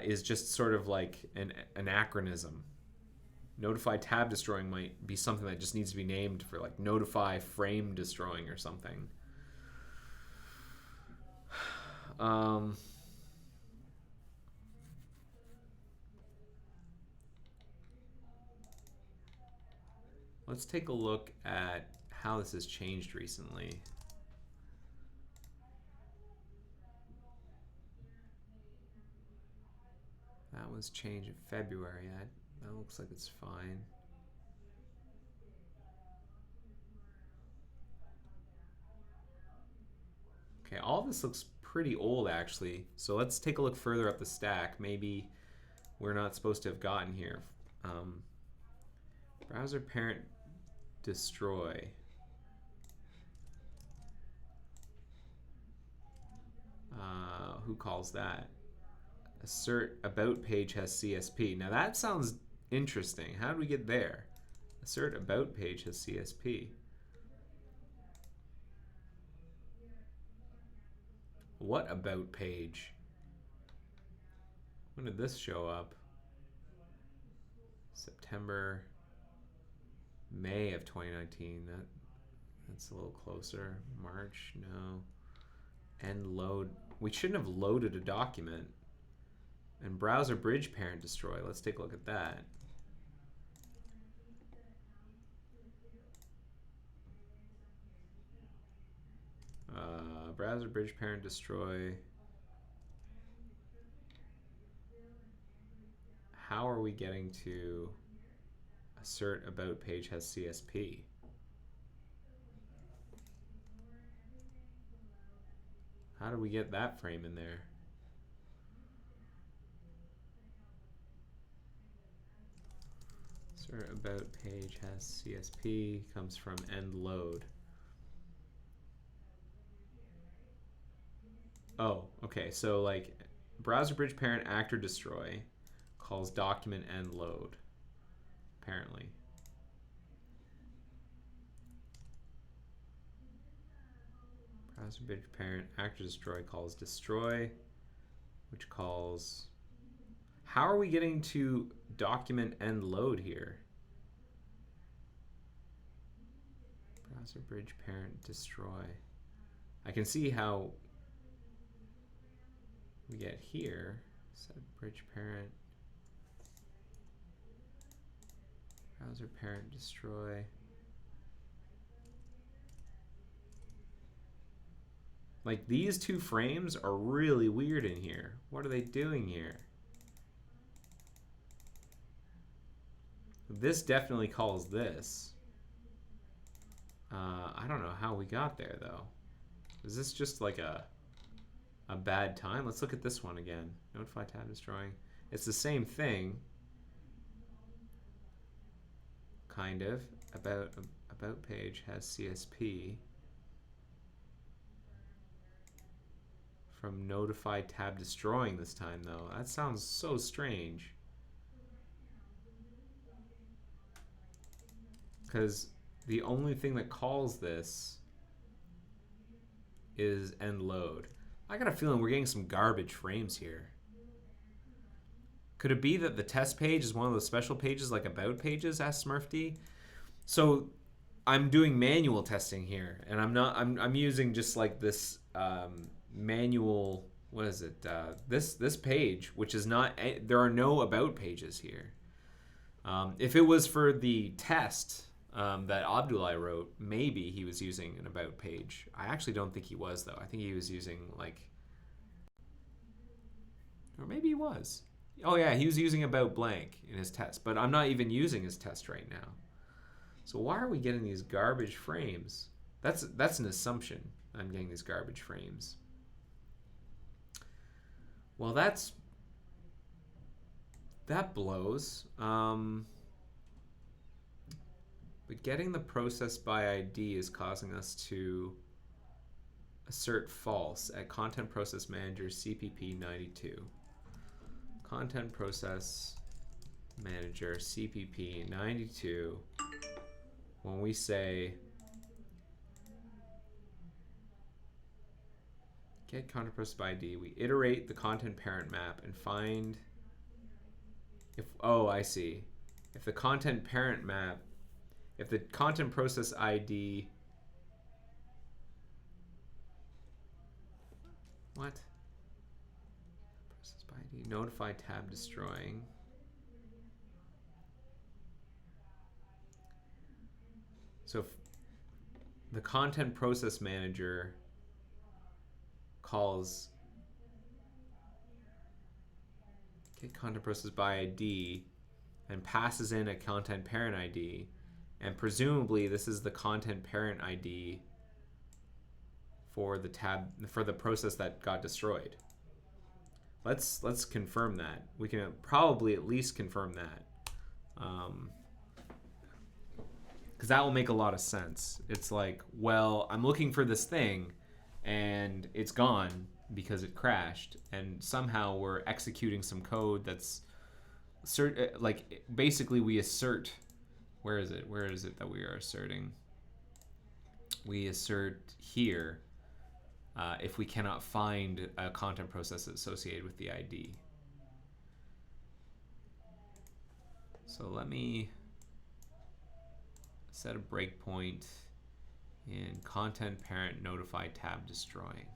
is just sort of like an anachronism. Notify tab destroying might be something that just needs to be named for like notify frame destroying or something. Let's take a look at how this has changed recently. That was changed in February. That looks like it's fine. Okay, all this looks pretty old actually. So let's take a look further up the stack. Maybe we're not supposed to have gotten here. Browser parent destroy. Who calls that? Assert about page has CSP. Now that sounds interesting. How do we get there? Assert about page has CSP. What about page? When did this show up? September, May of 2019. That's a little closer. March, no. End load. We shouldn't have loaded a document. And browser bridge parent destroy. Let's take a look at that. Browser bridge parent destroy. How are we getting to assert about page has CSP? How do we get that frame in there? Assert about page has CSP comes from end load. Oh, okay. So like browser bridge parent actor destroy calls document end load, apparently. Browser bridge parent actor destroy calls destroy, which calls... How are we getting to document end load here? Browser bridge parent destroy. I can see how we get here. Set bridge parent. Browser parent destroy. Like, these two frames are really weird in here. What are they doing here? This definitely calls this. I don't know how we got there, though. Is this just like a bad time? Let's look at this one again. Notify tab destroying. It's the same thing. Kind of. About page has CSP. From notify tab destroying this time, though. That sounds so strange. Because the only thing that calls this is end load. I got a feeling we're getting some garbage frames here. Could it be that the test page is one of those special pages like about pages, asks SmurfD? So I'm doing manual testing here, and I'm using just like this manual, what is it? This page, which is not, there are no about pages here. If it was for the test that Abdullah wrote, maybe he was using an about page. I actually don't think he was, though. I think he was using like, or maybe he was. Oh yeah, he was using about blank in his test, but I'm not even using his test right now. So why are we getting these garbage frames? That's an assumption. I'm getting these garbage frames. Well, that blows. But getting the process by ID is causing us to assert false at Content Process Manager CPP 92. Content Process Manager CPP 92. When we say get content process by ID, we iterate the content parent map and find if, oh, I see. If the content parent map, if the content process ID, what? Process by ID, notify tab destroying. So if the content process manager calls get content process by ID and passes in a content parent ID, and presumably this is the content parent ID for the tab, for the process that got destroyed. Let's confirm that. We can probably at least confirm that. Because that will make a lot of sense. It's like, well, I'm looking for this thing and it's gone because it crashed, and somehow we're executing some code that's like, basically we assert, where is it that we are asserting? We assert here if we cannot find a content process associated with the ID. So let me set a breakpoint in content parent notify tab destroying.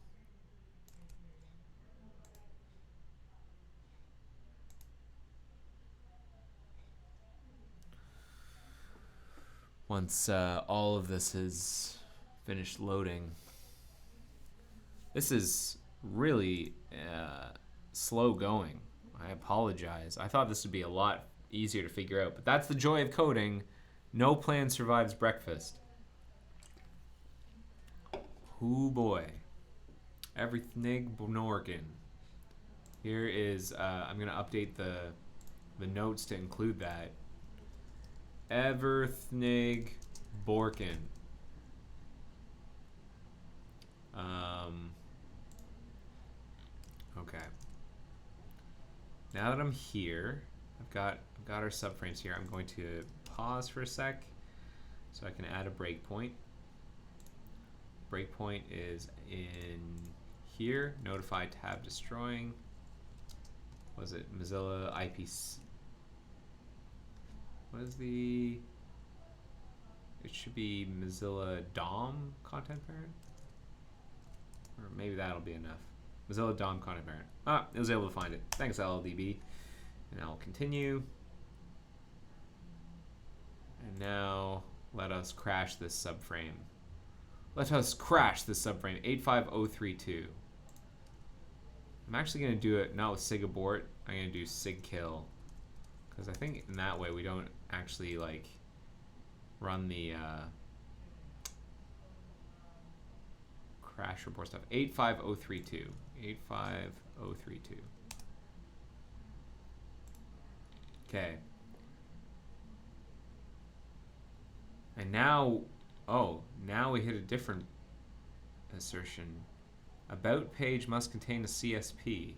Once all of this is finished loading. This is really slow going. I apologize. I thought this would be a lot easier to figure out, but that's the joy of coding. No plan survives breakfast. Hoo boy. Everything Bnorkin. Here is, I'm gonna update the notes to include that. Everthnig Borkin. Okay. Now that I'm here, I've got our subframes here. I'm going to pause for a sec so I can add a breakpoint. Breakpoint is in here. Notify tab destroying. Was it Mozilla IPC? What is the? It should be Mozilla DOM content parent, or maybe that'll be enough. Mozilla DOM content parent. Ah, I was able to find it. Thanks, LLDB. And I'll continue. And now let us crash this subframe. Let us crash this subframe 85032. I'm actually going to do it not with sig abort. I'm going to do sig kill. Because I think in that way we don't actually like run the crash report stuff. 85032. 85032. Okay. And now, oh, now we hit a different assertion. About page must contain a CSP.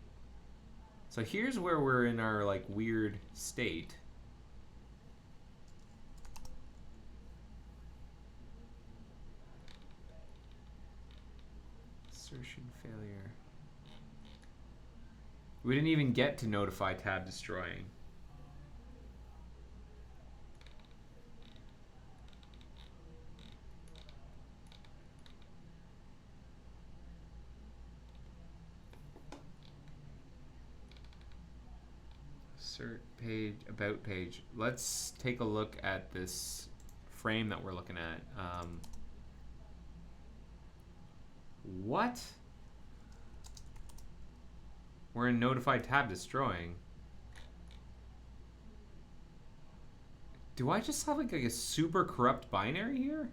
So here's where we're in our like weird state. Assertion failure. We didn't even get to notify tab destroying. Insert page, about page. Let's take a look at this frame that we're looking at. What? We're in notified tab destroying. Do I just have like a super corrupt binary here?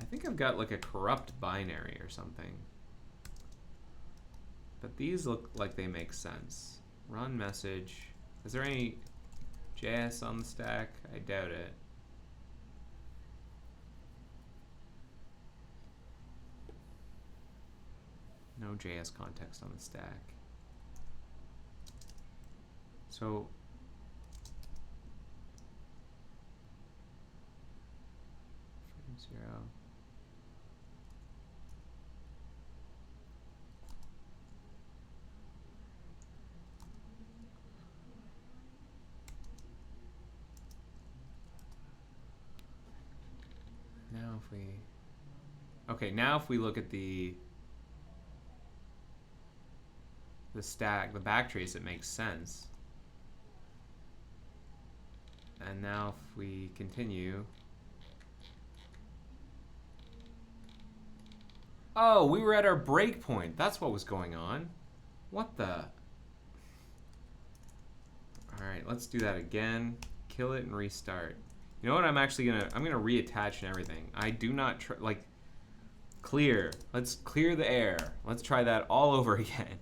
I think I've got like a corrupt binary or something. But these look like they make sense. Run message. Is there any JS on the stack? I doubt it. No JS context on the stack. So frame 0. Now if we, okay, now if we look at the stack, the backtrace, it makes sense. And now if we continue, oh, we were at our breakpoint. That's what was going on. What the? All right, let's do that again. Kill it and restart. You know what? I'm gonna reattach and everything. I do not like clear. Let's clear the air. Let's try that all over again.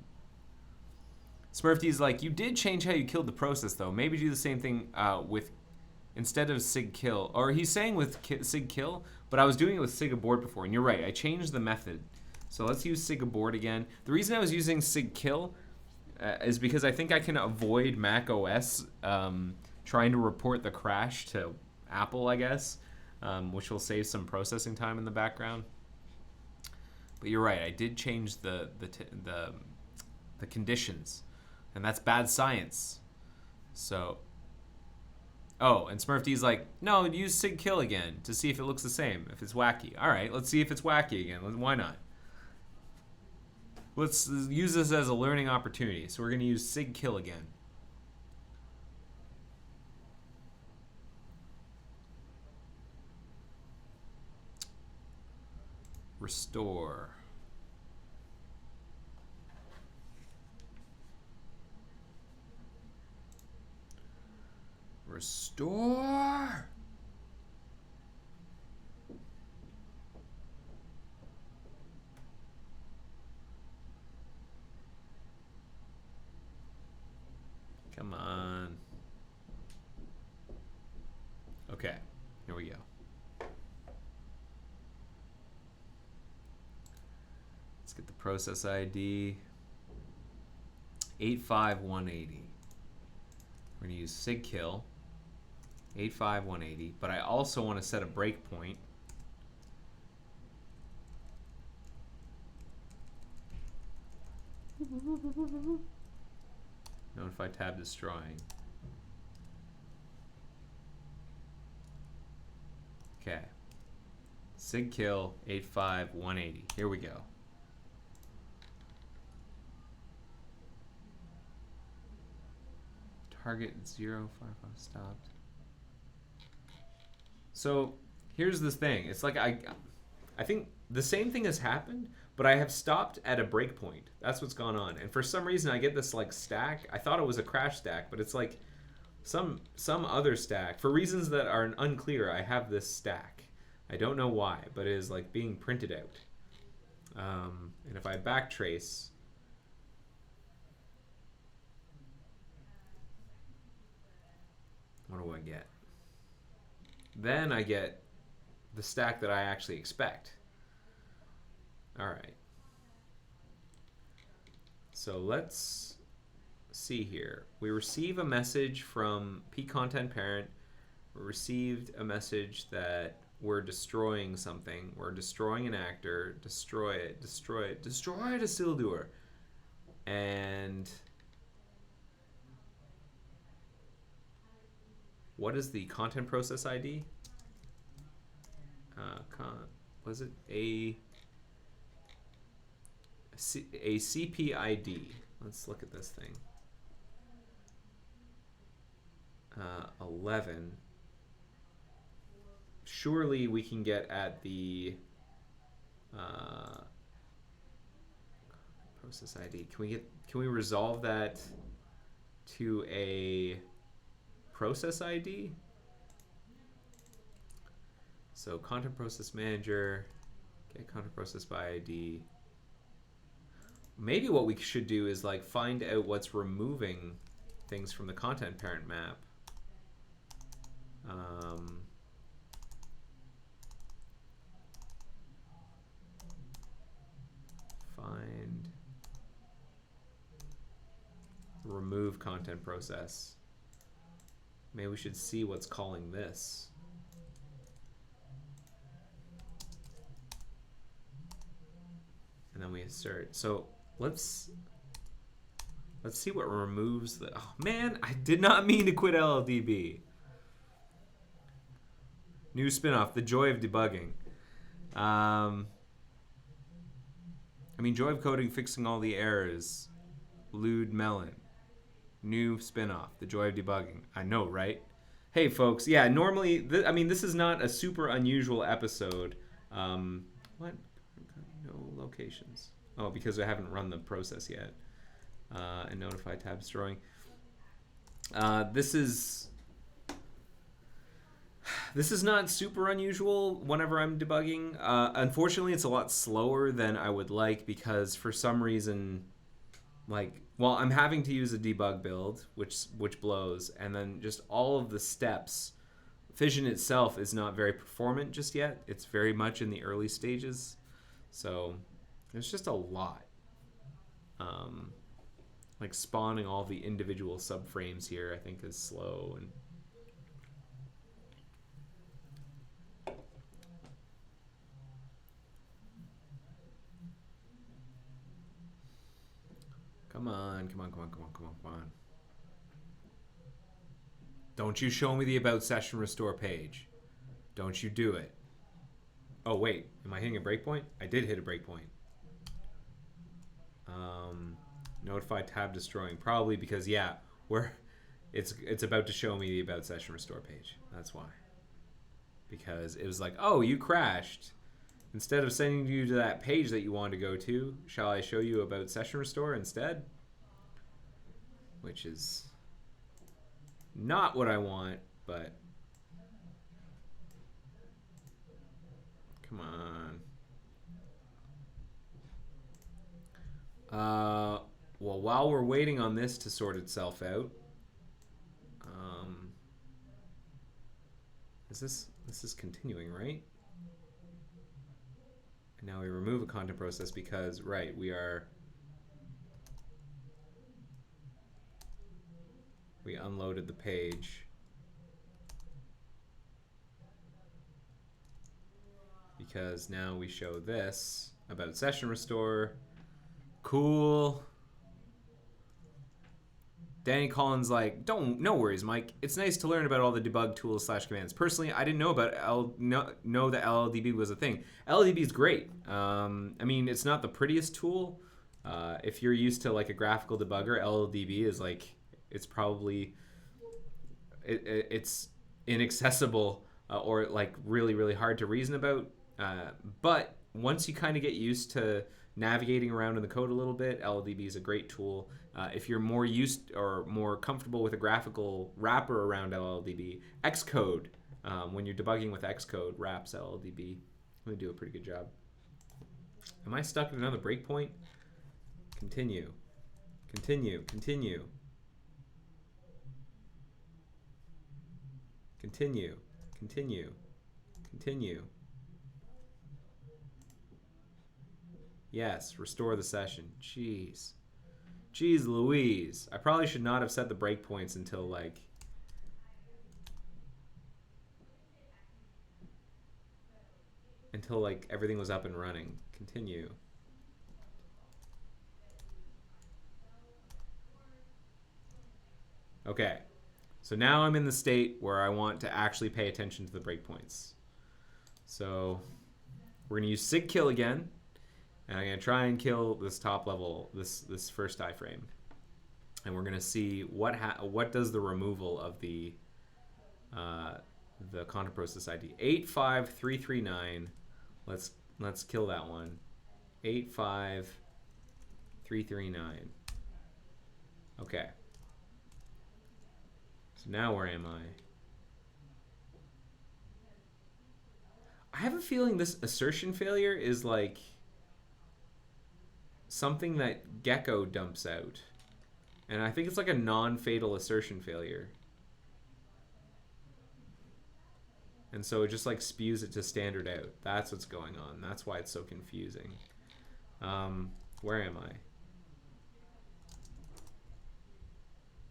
Smurfy's like, you did change how you killed the process though. Maybe do the same thing with instead of sig kill, or he's saying with sig kill, but I was doing it with sig abort before. And you're right, I changed the method. So let's use sig abort again. The reason I was using sig kill is because I think I can avoid Mac OS trying to report the crash to Apple, I guess, which will save some processing time in the background. But you're right, I did change the conditions, and that's bad science. So, oh, and Smurfy's like, no, use sig kill again to see if it looks the same, if it's wacky. All right, let's see if it's wacky again. Why not? Let's use this as a learning opportunity. So we're going to use sig kill again. Restore. Restore. Come on. Okay, here we go. Let's get the process ID. 85180. We're gonna use sig kill. 85180, but I also want to set a breakpoint. Notify tab destroying. Sig kill 85180. Here we go. Target 055 stopped. So here's this thing. It's like I think the same thing has happened, but I have stopped at a breakpoint. That's what's gone on. And for some reason I get this like stack. I thought it was a crash stack, but it's like some other stack. For reasons that are unclear, I have this stack. I don't know why, but it is like being printed out. And if I backtrace, what do I get? Then I get the stack that I actually expect. All right. So let's see here. We receive a message from p-content parent. We received a message that we're destroying something. We're destroying an actor. Destroy it. Destroy it. Destroy it, Isildur. And what is the content process ID? Was it a CP ID? Let's look at this thing. 11. Surely we can get at the process ID. Can we resolve that to a process ID? So content process manager, get content process by ID. Maybe what we should do is like find out what's removing things from the content parent map. Find remove content process. Maybe we should see what's calling this. And then we assert. So let's see what removes the. Oh man, I did not mean to quit LLDB. New spinoff, The Joy of Debugging. I mean, Joy of Coding, fixing all the errors. Lewd Melon. New spinoff, The Joy of Debugging. I know, right? Hey, folks. Yeah, normally, this is not a super unusual episode. What? No locations. Oh, because I haven't run the process yet. And notify tab destroying. This is not super unusual whenever I'm debugging. Unfortunately, it's a lot slower than I would like because for some reason, I'm having to use a debug build, which blows, and then just all of the steps. Fission itself is not very performant just yet. It's very much in the early stages. So there's just a lot. Like spawning all the individual subframes here, I think, is slow. And come on. Don't you show me the About Session Restore page. Don't you do it. Oh, wait. Am I hitting a breakpoint? I did hit a breakpoint. Notify tab destroying. Probably because, yeah, it's about to show me the About Session Restore page. That's why. Because it was like, oh, you crashed. Instead of sending you to that page that you wanted to go to, shall I show you About Session Restore instead? Which is not what I want, but come on. Well, while we're waiting on this to sort itself out, this is continuing, right? And now we remove a content process because, right, we unloaded the page because now we show this About Session Restore. Cool. Danny Collins like, no worries, Mike. It's nice to learn about all the debug tools / commands. Personally, I didn't know about know that LLDB was a thing. LLDB is great. I mean, it's not the prettiest tool. If you're used to like a graphical debugger, LLDB is like, it's probably it's inaccessible or like really hard to reason about. But once you kind of get used to navigating around in the code a little bit, LLDB is a great tool. If you're more used or more comfortable with a graphical wrapper around LLDB, Xcode, when you're debugging with Xcode, wraps LLDB. They do a pretty good job. Am I stuck at another breakpoint? Continue. Continue. Continue. Continue. Continue. Continue. Yes, restore the session. Jeez. Jeez Louise. I probably should not have set the breakpoints until like... everything was up and running. Continue. Okay. So now I'm in the state where I want to actually pay attention to the breakpoints. So we're going to use sig kill again. And I'm going to try and kill this top level, this first iframe. And we're going to see what does the removal of the content process ID. 85339. Let's kill that one. 85339. Okay. So now where am I? I have a feeling this assertion failure is like something that Gecko dumps out. And I think it's like a non-fatal assertion failure. And so it just like spews it to standard out. That's what's going on. That's why it's so confusing. Where am I?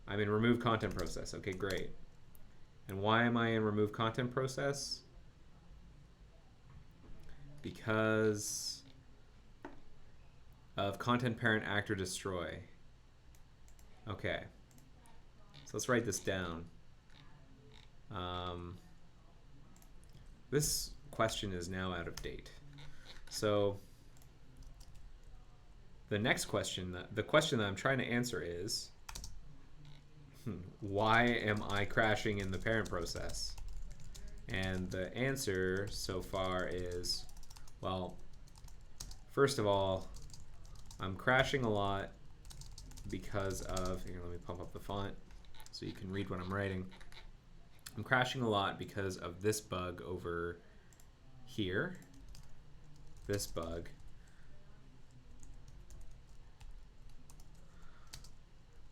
I'm in remove content process. Okay, great. And why am I in remove content process? Because of content parent actor destroy. Okay. So let's write this down. This question is now out of date. So the next question, the question that I'm trying to answer is, why am I crashing in the parent process? And the answer so far is, well, first of all, I'm crashing a lot because of, here, let me pump up the font so you can read what I'm writing. I'm crashing a lot because of this bug over here. This bug.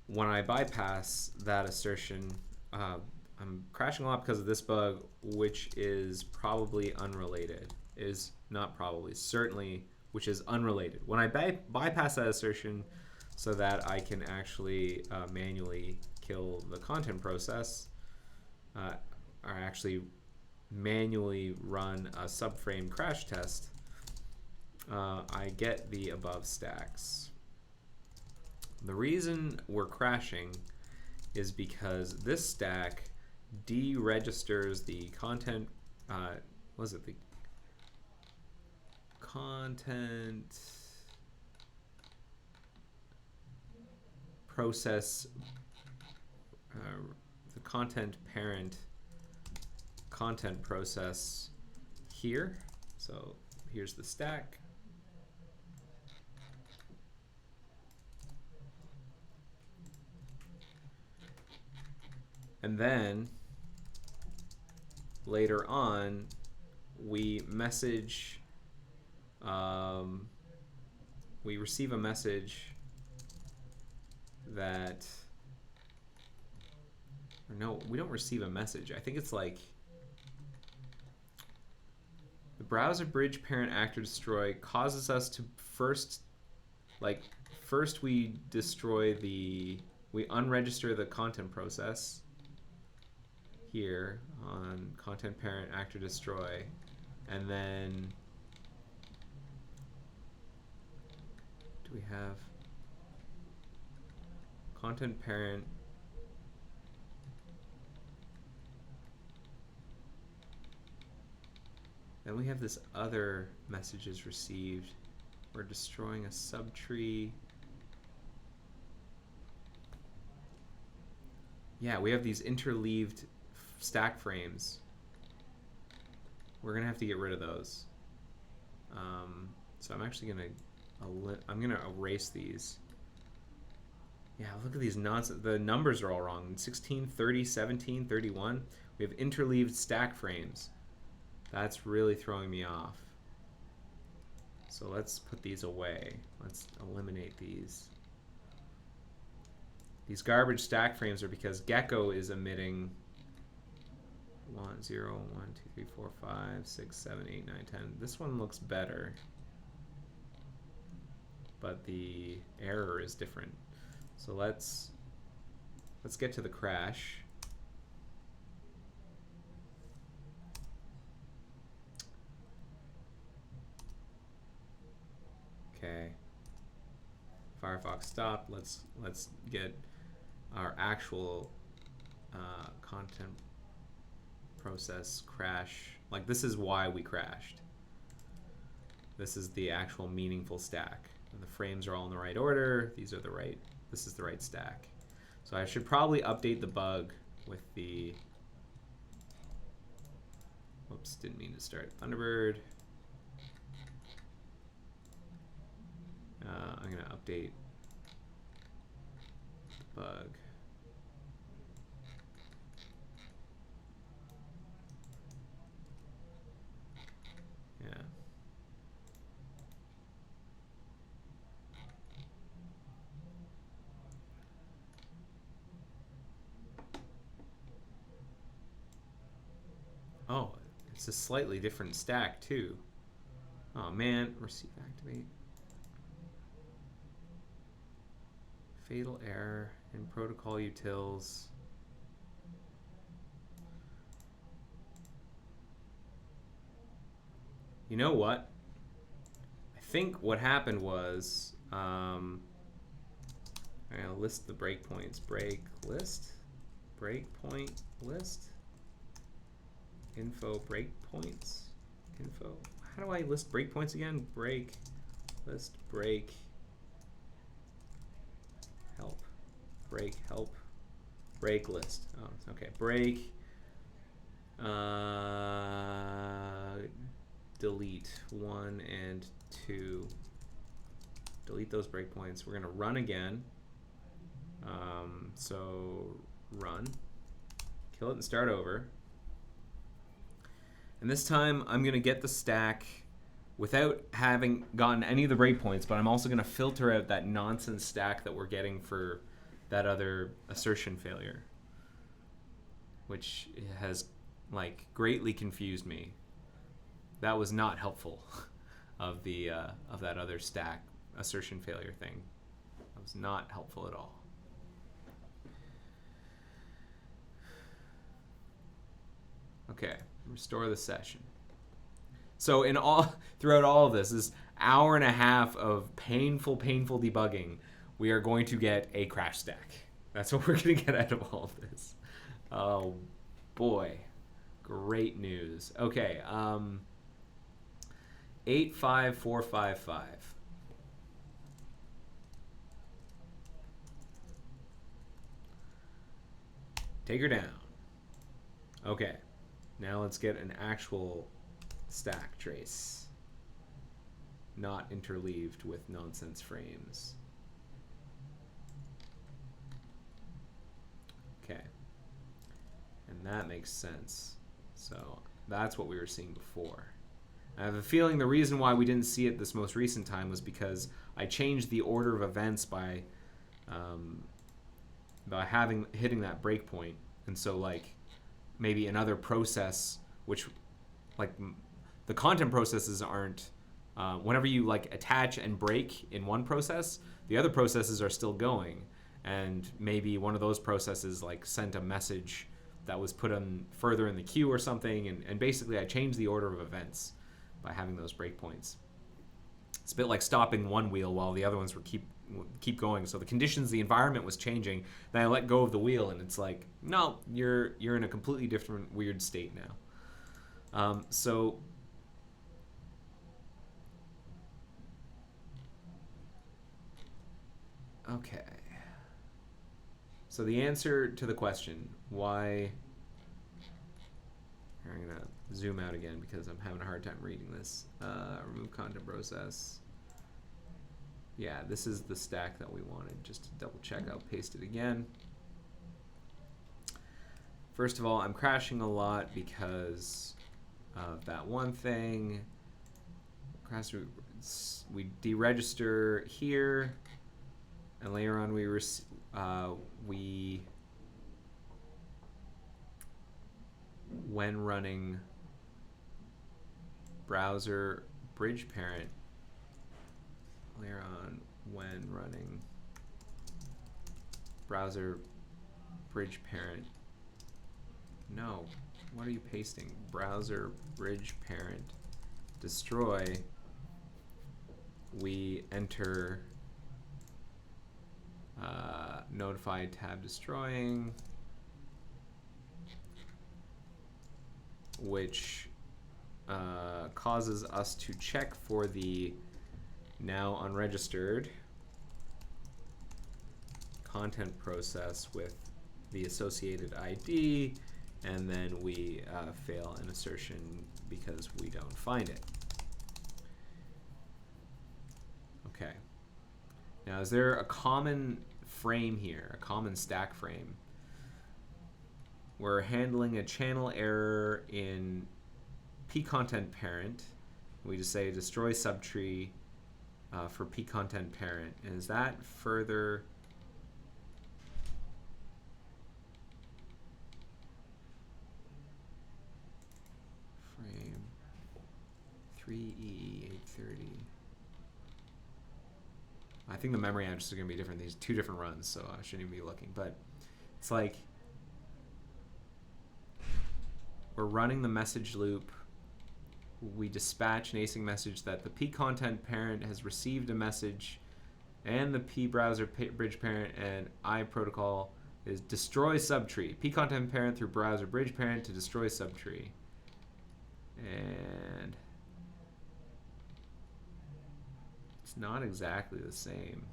When I bypass that assertion, I'm crashing a lot because of this bug, which is probably unrelated. Is not probably, certainly, which is unrelated. When I bypass that assertion so that I can actually manually kill the content process, or actually manually run a subframe crash test, I get the above stacks. The reason we're crashing is because this stack deregisters the content, what is it, the content process, the content parent content process here. So here's the stack. And then later on, we message, we receive a message that, or no, we don't receive a message. I think it's like the browser bridge parent actor destroy causes us to first we destroy we unregister the content process here on content parent actor destroy, and then do we have content parent Then we have this other messages received. We're destroying a subtree. Yeah, we have these interleaved stack frames. We're gonna have to get rid of those. So I'm actually gonna erase these. Yeah, look at these nonsense. The numbers are all wrong. 16, 30, 17, 31. We have interleaved stack frames. That's really throwing me off. So let's put these away. Let's eliminate these. These garbage stack frames are because Gecko is emitting 1, 0, 1, 2, 3, 4, 5, 6, 7, 8, 9, 10. This one looks better, but the error is different. So let's get to the crash. Okay. Firefox stopped. Let's get our actual content process crash. Like, this is why we crashed. This is the actual meaningful stack. And the frames are all in the right order. These are the right. This is the right stack. So I should probably update the bug with the. Whoops! Didn't mean to start Thunderbird. I'm gonna update the bug. Yeah. Oh, it's a slightly different stack too. Oh man, receive activate. Fatal error in protocol utils. You know what? I think what happened was, I'm gonna list the breakpoints. Break list, breakpoint list, info breakpoints, info. How do I list breakpoints again? Break list, break. Help, break, help, break list. Oh, okay. Break, delete 1 and 2. Delete those breakpoints. We're gonna run again. So run, kill it and start over. And this time I'm gonna get the stack without having gotten any of the breakpoints, but I'm also gonna filter out that nonsense stack that we're getting for that other assertion failure, which has like greatly confused me. That was not helpful of the of that other stack assertion failure thing. That was not helpful at all. Okay, restore the session. So throughout all of this hour and a half of painful debugging, we are going to get a crash stack. That's what we're going to get out of all of this. Oh boy, great news. Okay, 85455. Take her down. Okay, now let's get an actual stack trace, not interleaved with nonsense frames. Okay, and that makes sense. So that's what we were seeing before. I have a feeling the reason why we didn't see it this most recent time was because I changed the order of events by hitting that breakpoint, and so like maybe another process, which like the content processes aren't, whenever you like attach and break in one process, the other processes are still going, and maybe one of those processes like sent a message that was put on further in the queue or something, and basically I changed the order of events by having those breakpoints. It's a bit like stopping one wheel while the other ones were keep going. So the conditions, the environment was changing. Then I let go of the wheel, and it's like, no, you're in a completely different weird state now. So Okay. So the answer to the question, why... I'm going to zoom out again because I'm having a hard time reading this. Remove content process. Yeah, this is the stack that we wanted. Just to double check, I'll paste it again. First of all, I'm crashing a lot because of that one thing. We deregister here, and later on we when running browser bridge parent, later on when running browser bridge parent. No, what are you pasting? Browser bridge parent destroy. We enter notify tab destroying, which causes us to check for the now unregistered content process with the associated ID, and then we fail an assertion because we don't find it. Okay. Now, is there a common frame here, a common stack frame? We're handling a channel error in p-content parent. We just say destroy subtree for p-content parent. And is that further... frame 3E830. I think the memory addresses are going to be different. These 2 different runs, so I shouldn't even be looking. But it's like we're running the message loop. We dispatch an async message that the p-content parent has received a message, and the p-browser bridge parent and I protocol is destroy subtree. P-content parent through browser bridge parent to destroy subtree. And it's not exactly the same.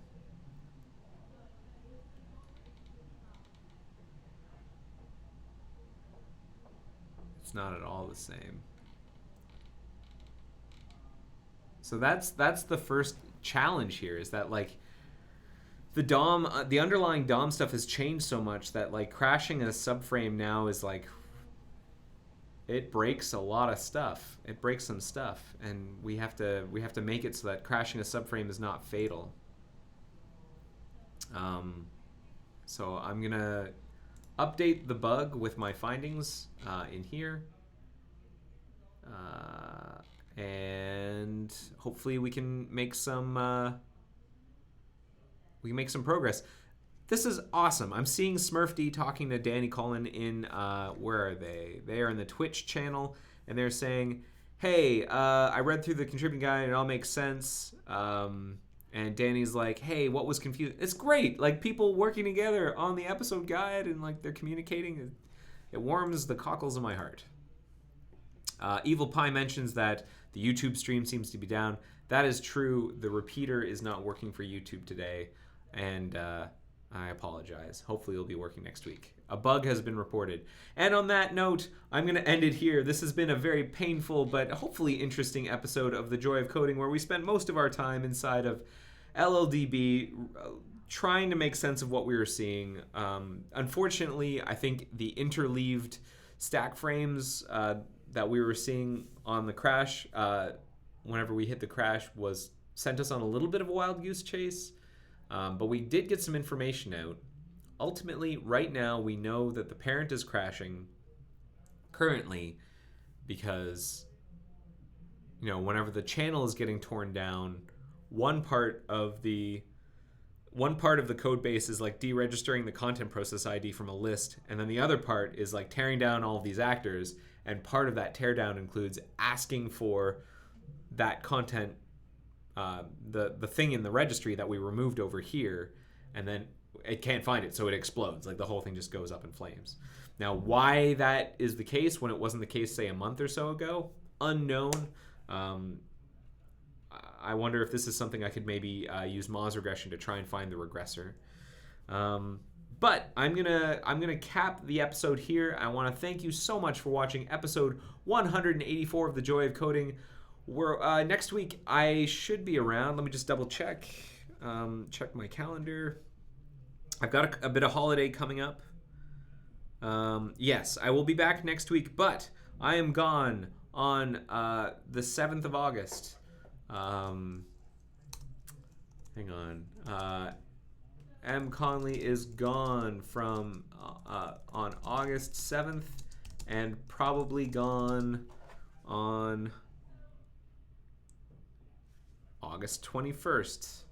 It's not at all the same. So that's the first challenge here, is that like the DOM, the underlying DOM stuff has changed so much that like crashing a subframe now is like, it breaks a lot of stuff. It breaks some stuff, and we have to make it so that crashing a subframe is not fatal. So I'm gonna update the bug with my findings in here, and hopefully we can make some progress. This is awesome. I'm seeing Smurfd talking to Danny Cullen in, where are they? They are in the Twitch channel, and they're saying, hey, I read through the contributing guide and it all makes sense. And Danny's like, hey, what was confusing? It's great. Like, people working together on the episode guide and like they're communicating. It warms the cockles of my heart. Evil Pie mentions that the YouTube stream seems to be down. That is true. The repeater is not working for YouTube today, and I apologize. Hopefully it'll be working next week. A bug has been reported. And on that note, I'm going to end it here. This has been a very painful but hopefully interesting episode of The Joy of Coding, where we spent most of our time inside of LLDB trying to make sense of what we were seeing. Unfortunately, I think the interleaved stack frames that we were seeing on the crash, whenever we hit the crash, sent us on a little bit of a wild goose chase. But we did get some information out. Ultimately, right now, we know that the parent is crashing currently because, you know, whenever the channel is getting torn down, one part of the code base is like deregistering the content process ID from a list, and then the other part is like tearing down all of these actors, and part of that teardown includes asking for that content, the thing in the registry that we removed over here, and then it can't find it, so it explodes. Like, the whole thing just goes up in flames. Now, why that is the case when it wasn't the case, say, a month or so ago, unknown. I wonder if this is something I could maybe use Moz regression to try and find the regressor. But I'm gonna cap the episode here. I want to thank you so much for watching episode 184 of The Joy of Coding. We're next week I should be around. Let me just double check. Check my calendar. I've got a bit of holiday coming up. Yes, I will be back next week, but I am gone on the 7th of August. Hang on. M. Conley is gone from on August 7th and probably gone on August 21st.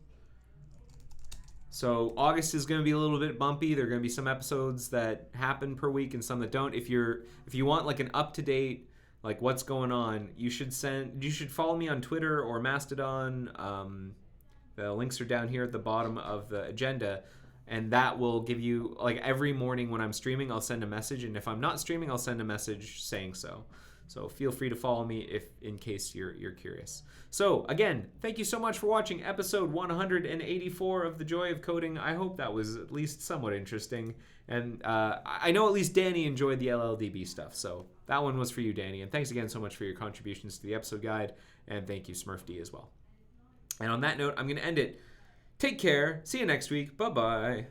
So August is going to be a little bit bumpy. There are going to be some episodes that happen per week and some that don't. If you want like an up-to-date like what's going on, you should follow me on Twitter or Mastodon. The links are down here at the bottom of the agenda, and that will give you, like, every morning when I'm streaming, I'll send a message, and if I'm not streaming, I'll send a message saying so. So feel free to follow me in case you're curious. So again, thank you so much for watching episode 184 of The Joy of Coding. I hope that was at least somewhat interesting, and I know at least Danny enjoyed the LLDB stuff, so that one was for you, Danny. And thanks again so much for your contributions to the episode guide, and thank you, SmurfD, as well. And on that note, I'm going to end it. Take care. See you next week. Bye-bye.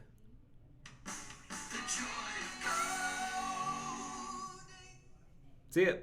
See ya.